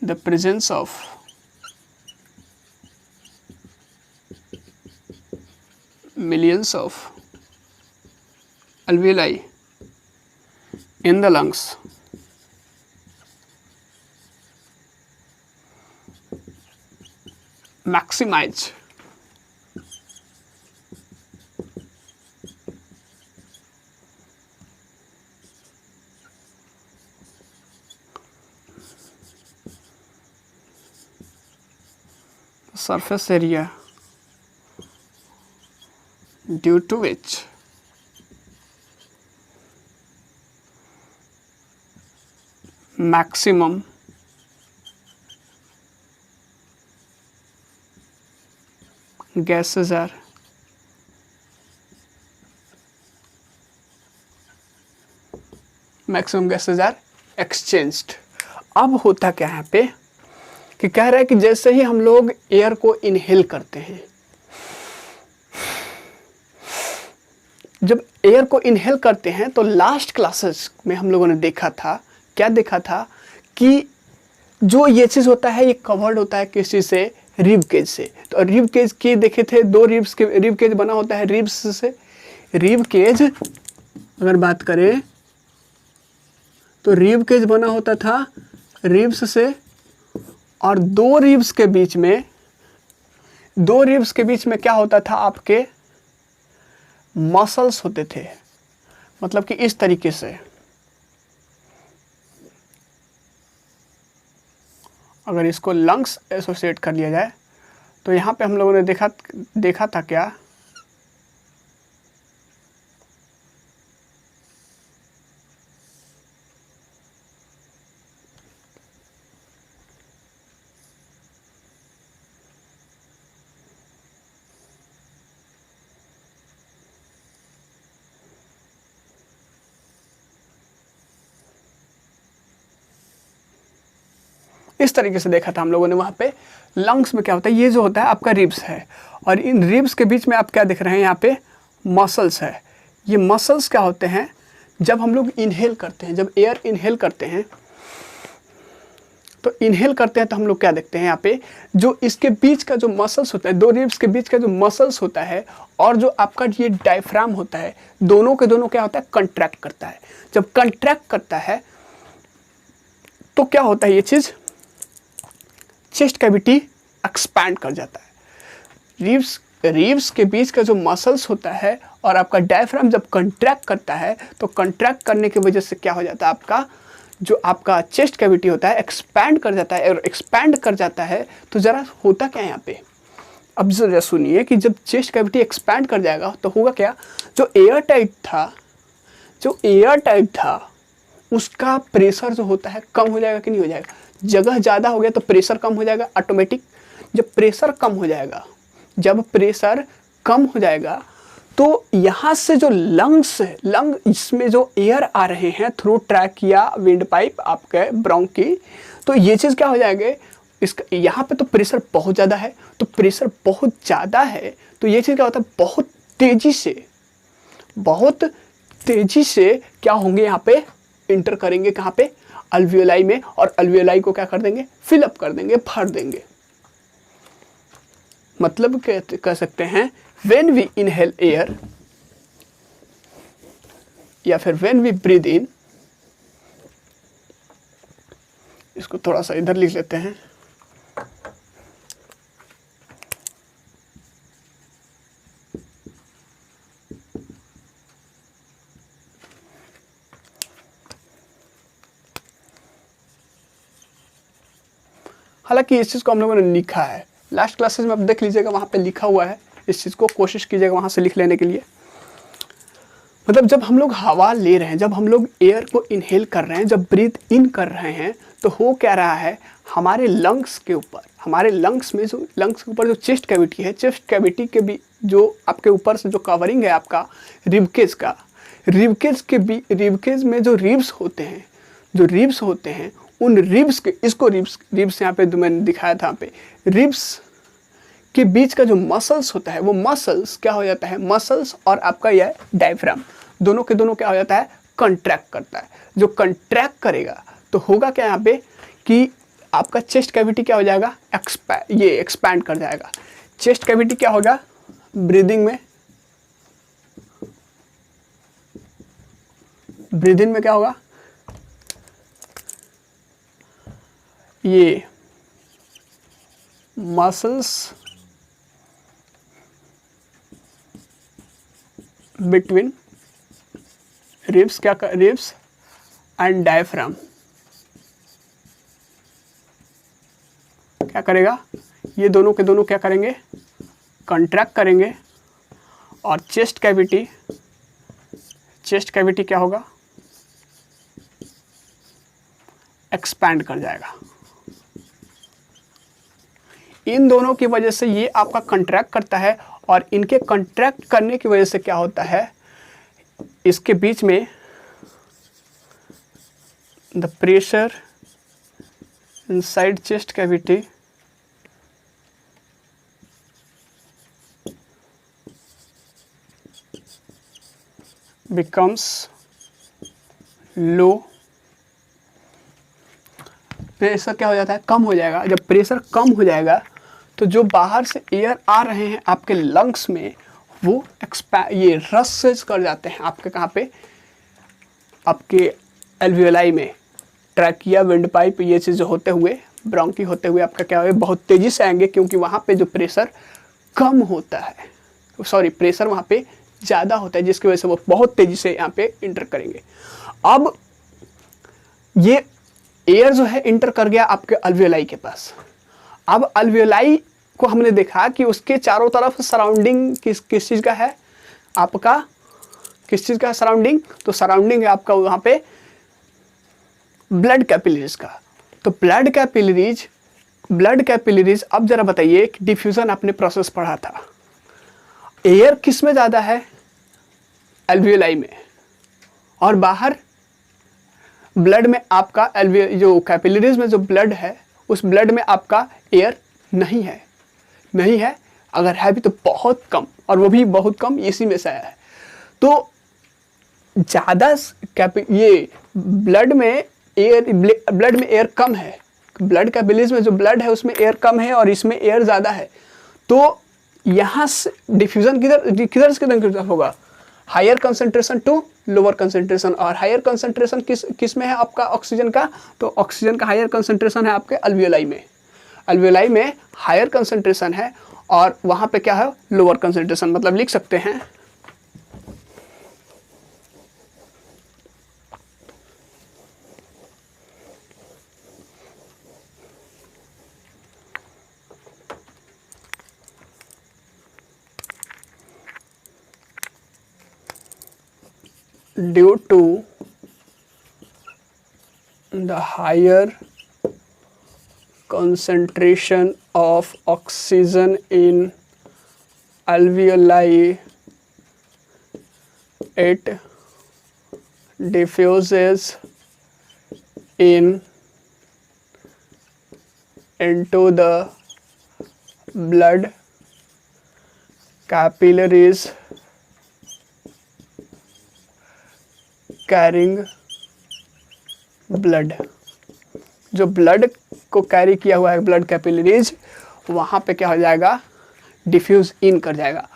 the presence of millions of alveoli in the lungs maximize surface area due to which maximum gases are exchanged। अब होता क्या है यहाँ पे कि कह रहा है कि जैसे ही हम लोग एयर को इनहेल करते हैं, जब एयर को इनहेल करते हैं तो लास्ट क्लासेस में हम लोगों ने देखा था, क्या देखा था कि जो ये चीज़ होता है ये कवर्ड होता है किस चीज़ से, रिब केज से। तो रिब केज के देखे थे, दो रिब केज बना होता है रिब्स से। रिब केज अगर बात करें तो रिब केज बना होता था रिब्स से, और दो रिब्स के बीच में क्या होता था, आपके मसल्स होते थे। मतलब कि इस तरीके से अगर इसको लंग्स एसोसिएट कर लिया जाए तो यहाँ पे हम लोगों ने देखा था क्या, इस तरीके से देखा था हम लोगों ने। वहाँ पे लंग्स में क्या होता है, ये जो होता है आपका रिब्स है, और इन रिब्स के बीच में आप क्या देख रहे हैं, यहाँ पे मसल्स है। ये मसल्स क्या होते हैं, जब हम लोग इनहेल करते हैं, जब एयर इनहेल करते हैं तो हम लोग क्या देखते हैं यहाँ पे, जो इसके बीच का जो मसल्स होता है, दो रिब्स के बीच का जो मसल्स होता है और जो आपका ये डायफ्राम होता है, दोनों के दोनों क्या होता है, कंट्रैक्ट करता है। जब कंट्रैक्ट करता है तो क्या होता है, ये चीज़ चेस्ट कैविटी एक्सपैंड कर जाता है। रिब्स के बीच का जो मसल्स होता है और आपका डायफ्राम जब कंट्रैक्ट करता है तो कंट्रैक्ट करने की वजह से क्या हो जाता है, आपका जो आपका चेस्ट कैविटी होता है एक्सपैंड कर जाता है। और एक्सपैंड कर जाता है तो ज़रा होता क्या है यहाँ पे, अब जरा सुनिए कि जब चेस्ट कैविटी एक्सपैंड कर जाएगा तो होगा क्या, जो एयर टाइट था उसका प्रेशर जो होता है कम हो जाएगा कि नहीं हो जाएगा। जगह ज़्यादा हो गया तो प्रेशर कम हो जाएगा ऑटोमेटिक। जब प्रेशर कम हो जाएगा तो यहाँ से जो लंग इसमें जो एयर आ रहे हैं थ्रू ट्रैक या विंड पाइप आपके ब्रोंकी, तो ये चीज़ क्या हो जाएगा, इसका यहाँ पे तो प्रेशर बहुत ज़्यादा है, तो प्रेशर बहुत ज़्यादा है तो ये चीज़ क्या होता है, बहुत तेज़ी से क्या होंगे यहाँ पे इंटर करेंगे, कहाँ पे, अल्वियोलाई में, और अल्वियोलाई को क्या कर देंगे, फिलअप कर देंगे, भर देंगे। मतलब कह सकते हैं व्हेन वी इनहेल एयर या फिर व्हेन वी ब्रीथ इन, इसको थोड़ा सा इधर लिख लेते हैं, हालांकि इस चीज़ को हम लोगों ने लिखा है लास्ट क्लासेस में, आप देख लीजिएगा वहाँ पे लिखा हुआ है, इस चीज़ को कोशिश कीजिएगा वहाँ से लिख लेने के लिए। मतलब जब हम लोग हवा ले रहे हैं, जब हम लोग एयर को इनहेल कर रहे हैं, जब ब्रीथ इन कर रहे हैं, तो हो क्या रहा है, हमारे लंग्स के ऊपर, हमारे लंग्स में जो लंग्स के ऊपर जो चेस्ट कैविटी है, चेस्ट कैविटी के भी जो आपके ऊपर से जो कवरिंग है आपका रिबकेज का, रिबकेज में जो रिब्स होते हैं, उन रिब्स के, इसको रिब्स यहाँ पे जो मैंने दिखाया था, यहाँ पे रिब्स के बीच का जो मसल्स होता है, वो मसल्स क्या हो जाता है, मसल्स और आपका यह डायफ्राम दोनों के दोनों क्या हो जाता है, कंट्रैक्ट करता है। जो कंट्रैक्ट करेगा तो होगा क्या यहाँ पे कि आपका चेस्ट कैविटी क्या हो जाएगा, एक्सपैंड कर जाएगा। चेस्ट कैविटी क्या होगा, ब्रीदिंग में क्या होगा, ये muscles between ribs and diaphragm क्या करेगा, ये दोनों के दोनों क्या करेंगे, कंट्रैक्ट करेंगे, और चेस्ट कैविटी क्या होगा, एक्सपैंड कर जाएगा। इन दोनों की वजह से ये आपका कंट्रैक्ट करता है, और इनके कंट्रैक्ट करने की वजह से क्या होता है, इसके बीच में the pressure inside chest cavity becomes low, pressure क्या हो जाता है, कम हो जाएगा। जब प्रेशर कम हो जाएगा तो जो बाहर से एयर आ रहे हैं आपके लंग्स में, वो ये रसेज कर जाते हैं आपके कहाँ पे, आपके एल्वियोलाई में, ट्रैकिया, विंड पाइप, ये चीज़ होते हुए, ब्रोंकी होते हुए आपका क्या होगा, बहुत तेज़ी से आएंगे, क्योंकि वहाँ पे जो प्रेशर कम होता है, प्रेशर वहाँ पे ज़्यादा होता है, जिसकी वजह से वो बहुत तेज़ी से यहाँ पे इंटर करेंगे। अब ये एयर जो है इंटर कर गया आपके अल्वियोलाई के पास। अब अल्वियोलाई को हमने देखा कि उसके चारों तरफ सराउंडिंग किस चीज़ का है, आपका किस चीज़ का सराउंडिंग, तो सराउंडिंग है आपका वहाँ पे ब्लड कैपिलरीज का। तो ब्लड कैपिलरीज अब जरा बताइए कि डिफ्यूज़न आपने प्रोसेस पढ़ा था, एयर किस में ज़्यादा है, एल्वियोलाई में, और बाहर ब्लड में आपका जो कैपिलरीज में जो ब्लड है, उस ब्लड में आपका एयर नहीं है, अगर है भी तो बहुत कम, और वो भी बहुत कम इसी में से आया है। तो ज़्यादा ये ब्लड में एयर कम है, ब्लड कैपिलरीज में जो ब्लड है उसमें एयर कम है और इसमें एयर ज़्यादा है, तो यहाँ से डिफ्यूज़न किधर से होगा, higher concentration to lower concentration. और हायर कंसंट्रेशन किस में है आपका ऑक्सीजन का, तो ऑक्सीजन का हायर कंसंट्रेशन है आपके अल्वियोलाई में हायर कंसंट्रेशन है, और वहाँ पे क्या है, लोअर कंसंट्रेशन। मतलब लिख सकते हैं due to the higher concentration of oxygen in alveoli, it diffuses into the blood capillaries carrying blood। जो ब्लड को कैरी किया हुआ है ब्लड कैपिलरीज, वहाँ पे क्या हो जाएगा, डिफ्यूज़ इन कर जाएगा।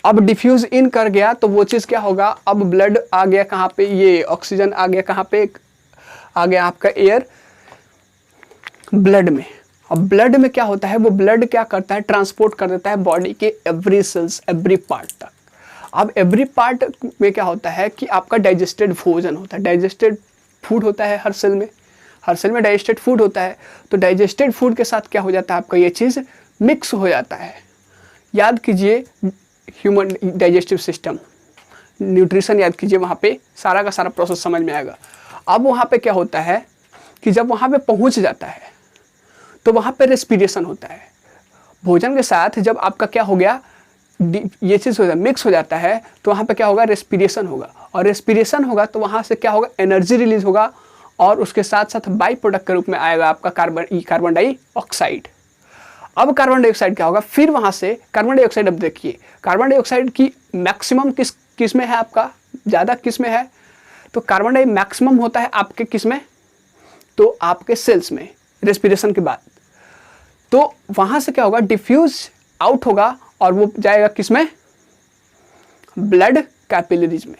अब डिफ्यूज़ इन कर गया तो वो चीज़ क्या होगा, अब ब्लड आ गया कहाँ पे, ये ऑक्सीजन आ गया कहाँ पे, आ गया आपका एयर ब्लड में। अब ब्लड में क्या होता है, वो ब्लड क्या करता है, ट्रांसपोर्ट कर देता है बॉडी के एवरी सेल्स एवरी पार्ट तक। अब एवरी पार्ट में क्या होता है कि आपका डाइजेस्टेड भोजन होता है, डाइजेस्टेड फूड होता है हर सेल में, हर सेल में डाइजेस्टेड फूड होता है। तो डाइजेस्टेड फूड के साथ क्या हो जाता है आपका, ये चीज़ मिक्स हो जाता है। याद कीजिए ह्यूमन डाइजेस्टिव सिस्टम, न्यूट्रिशन याद कीजिए, वहाँ पे सारा का सारा प्रोसेस समझ में आएगा। अब वहाँ पे क्या होता है कि जब वहाँ पे पहुँच जाता है तो वहाँ पे रेस्पिरेशन होता है। भोजन के साथ जब आपका क्या हो गया, ये चीज़ हो जाए मिक्स हो जाता है, तो वहाँ पे क्या होगा, रेस्पिरेशन होगा। और रेस्पिरेशन होगा तो वहाँ से क्या होगा, एनर्जी रिलीज होगा, और उसके साथ साथ बाई प्रोडक्ट के रूप में आएगा आपका कार्बन डाइऑक्साइड। अब कार्बन डाइऑक्साइड क्या होगा, फिर वहाँ से कार्बन डाइऑक्साइड, अब देखिए कार्बन डाइऑक्साइड की मैक्सिमम किस में है, आपका ज़्यादा किस में है, तो कार्बन डाई मैक्सिमम होता है आपके किस में, तो आपके सेल्स में रेस्पिरेशन के बाद। तो वहाँ से क्या होगा, डिफ्यूज आउट होगा और वो जाएगा किस में, ब्लड कैपिलरीज में।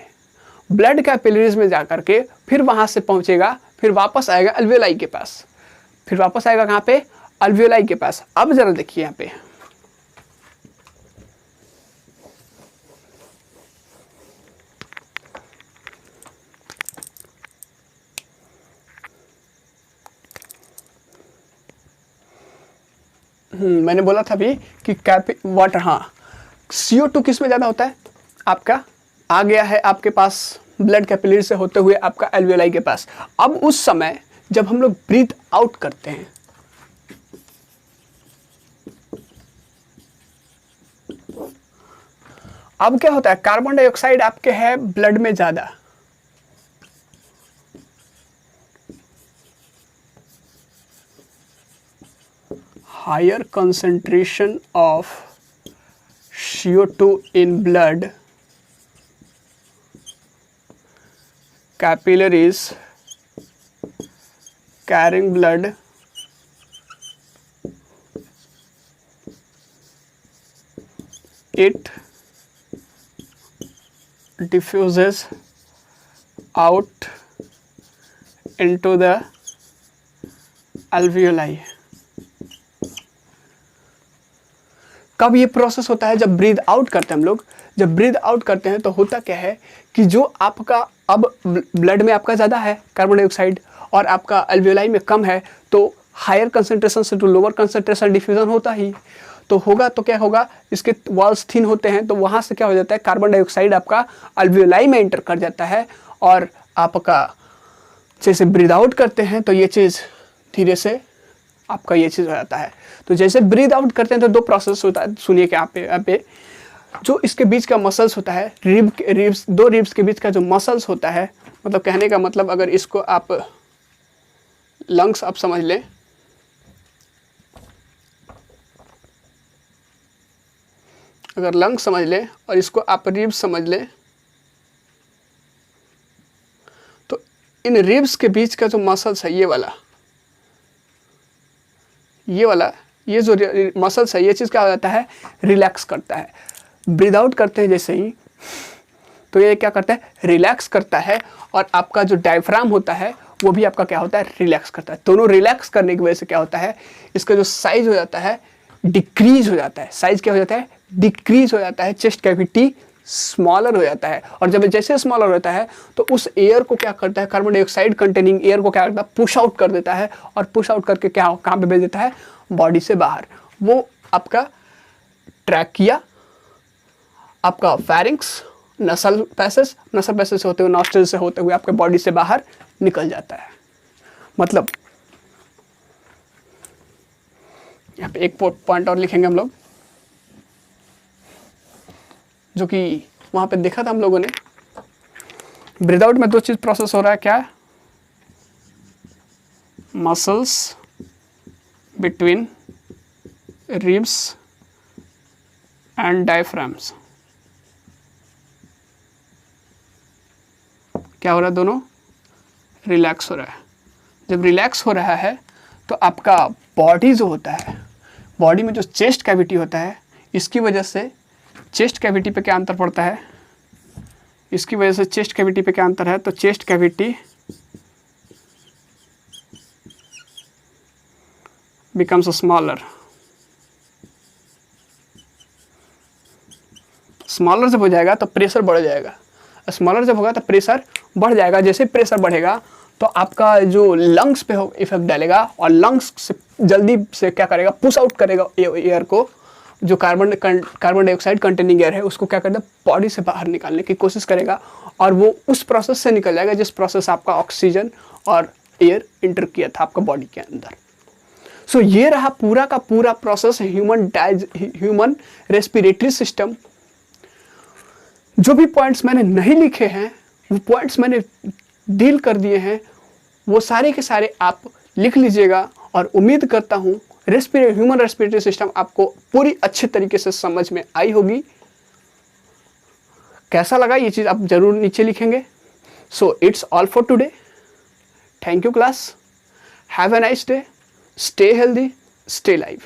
ब्लड कैपिलरीज में जाकर के फिर वहाँ से पहुँचेगा, फिर वापस आएगा अल्वेओलाई के पास, फिर वापस आएगा कहाँ पे, अल्वेओलाई के पास। अब जरा देखिए यहाँ पे मैंने बोला था अभी कि वाटर, हाँ CO2 किस में ज़्यादा होता है आपका, आ गया है आपके पास ब्लड कैपिलरी से होते हुए आपका अल्वेओलाई के पास। अब उस समय जब हम लोग ब्रीथ आउट करते हैं, अब क्या होता है, कार्बन डाइऑक्साइड आपके है ब्लड में ज़्यादा, higher concentration of CO2 in blood capillaries carrying blood it diffuses out into the alveoli। कब ये प्रोसेस होता है, जब ब्रीद आउट करते हैं हम लोग। जब ब्रीद आउट करते हैं तो होता क्या है कि जो आपका अब ब्लड में आपका ज़्यादा है कार्बन डाइऑक्साइड और आपका अल्वेओलाई में कम है, तो हायर कंसंट्रेशन से टू लोअर कंसंट्रेशन डिफ्यूजन होता ही तो होगा। तो क्या होगा, इसके वॉल्स थिन होते हैं, तो वहाँ से क्या हो जाता है, कार्बन डाइऑक्साइड आपका अल्वेओलाई में एंटर कर जाता है, और आपका जैसे ब्रीद आउट करते हैं तो ये चीज़ धीरे से आपका ये चीज़ हो जाता है। तो जैसे ब्रीद आउट करते हैं तो दो प्रोसेस होता है, सुनिए कि यहाँ पे जो इसके बीच का मसल्स होता है, दो रिब्स के बीच का जो मसल्स होता है, मतलब कहने का मतलब अगर इसको आप लंग्स आप समझ लें, अगर लंग्स समझ लें और इसको आप रिब्स समझ लें, तो इन रिब्स के बीच का जो मसल्स है ये जो मसल्स है, ये चीज़ क्या हो जाता है, रिलैक्स करता है। ब्रीद आउट करते हैं जैसे ही, तो ये क्या करता है, रिलैक्स करता है, और आपका जो डायफ्राम होता है वो भी आपका क्या होता है, रिलैक्स करता है। दोनों रिलैक्स करने की वजह से क्या होता है, इसका जो साइज हो जाता है डिक्रीज हो जाता है। साइज क्या हो जाता है, डिक्रीज हो जाता है। चेस्ट कैविटी स्मॉलर हो जाता है, और जब जैसे स्मॉलर होता है तो उस एयर को क्या करता है, कार्बन डाइऑक्साइड कंटेनिंग एयर को क्या करता है, पुश आउट कर देता है, और पुश आउट करके क्या कहाँ पे भेज देता है, बॉडी से बाहर। वो आपका ट्रैकिया, आपका फेरिंक्स, नसल पैसेज से होते हुए, नॉस्ट्रिल से होते हुए आपके बॉडी से बाहर निकल जाता है। मतलब यहाँ पे एक पॉइंट और लिखेंगे हम लोग, जो कि वहाँ पे देखा था हम लोगों ने ब्रीद आउट में दो चीज प्रोसेस हो रहा है, क्या है? Muscles between ribs and diaphragms, क्या हो रहा है? दोनों रिलैक्स हो रहा है। जब रिलैक्स हो रहा है तो आपका बॉडी जो होता है, बॉडी में जो चेस्ट कैविटी होता है, इसकी वजह से चेस्ट कैविटी पे क्या अंतर पड़ता है? इसकी वजह से चेस्ट कैविटी पे क्या अंतर है? तो chest cavity becomes smaller. Smaller जब हो जाएगा तो प्रेशर बढ़ जाएगा, स्मॉलर जब होगा तो प्रेशर बढ़ जाएगा। जैसे प्रेशर बढ़ेगा तो आपका जो लंग्स पे इफेक्ट डालेगा और लंग्स से जल्दी से क्या करेगा? पुश आउट करेगा एयर को, जो कार्बन डाइऑक्साइड कंटेनिंग एयर है उसको क्या करता है? बॉडी से बाहर निकालने की कोशिश करेगा और वो उस प्रोसेस से निकल जाएगा जिस प्रोसेस आपका ऑक्सीजन और एयर इंटर किया था आपका बॉडी के अंदर। सो ये रहा पूरा का पूरा प्रोसेस ह्यूमन रेस्पिरेटरी सिस्टम। जो भी पॉइंट्स मैंने नहीं लिखे हैं वो पॉइंट्स मैंने डील कर दिए हैं, वो सारे के सारे आप लिख लीजिएगा और उम्मीद करता हूँ ह्यूमन रेस्पिरेटरी सिस्टम आपको पूरी अच्छे तरीके से समझ में आई होगी। कैसा लगा ये चीज़ आप जरूर नीचे लिखेंगे। So it's all for today. Thank you class, have a nice day, stay healthy, stay live.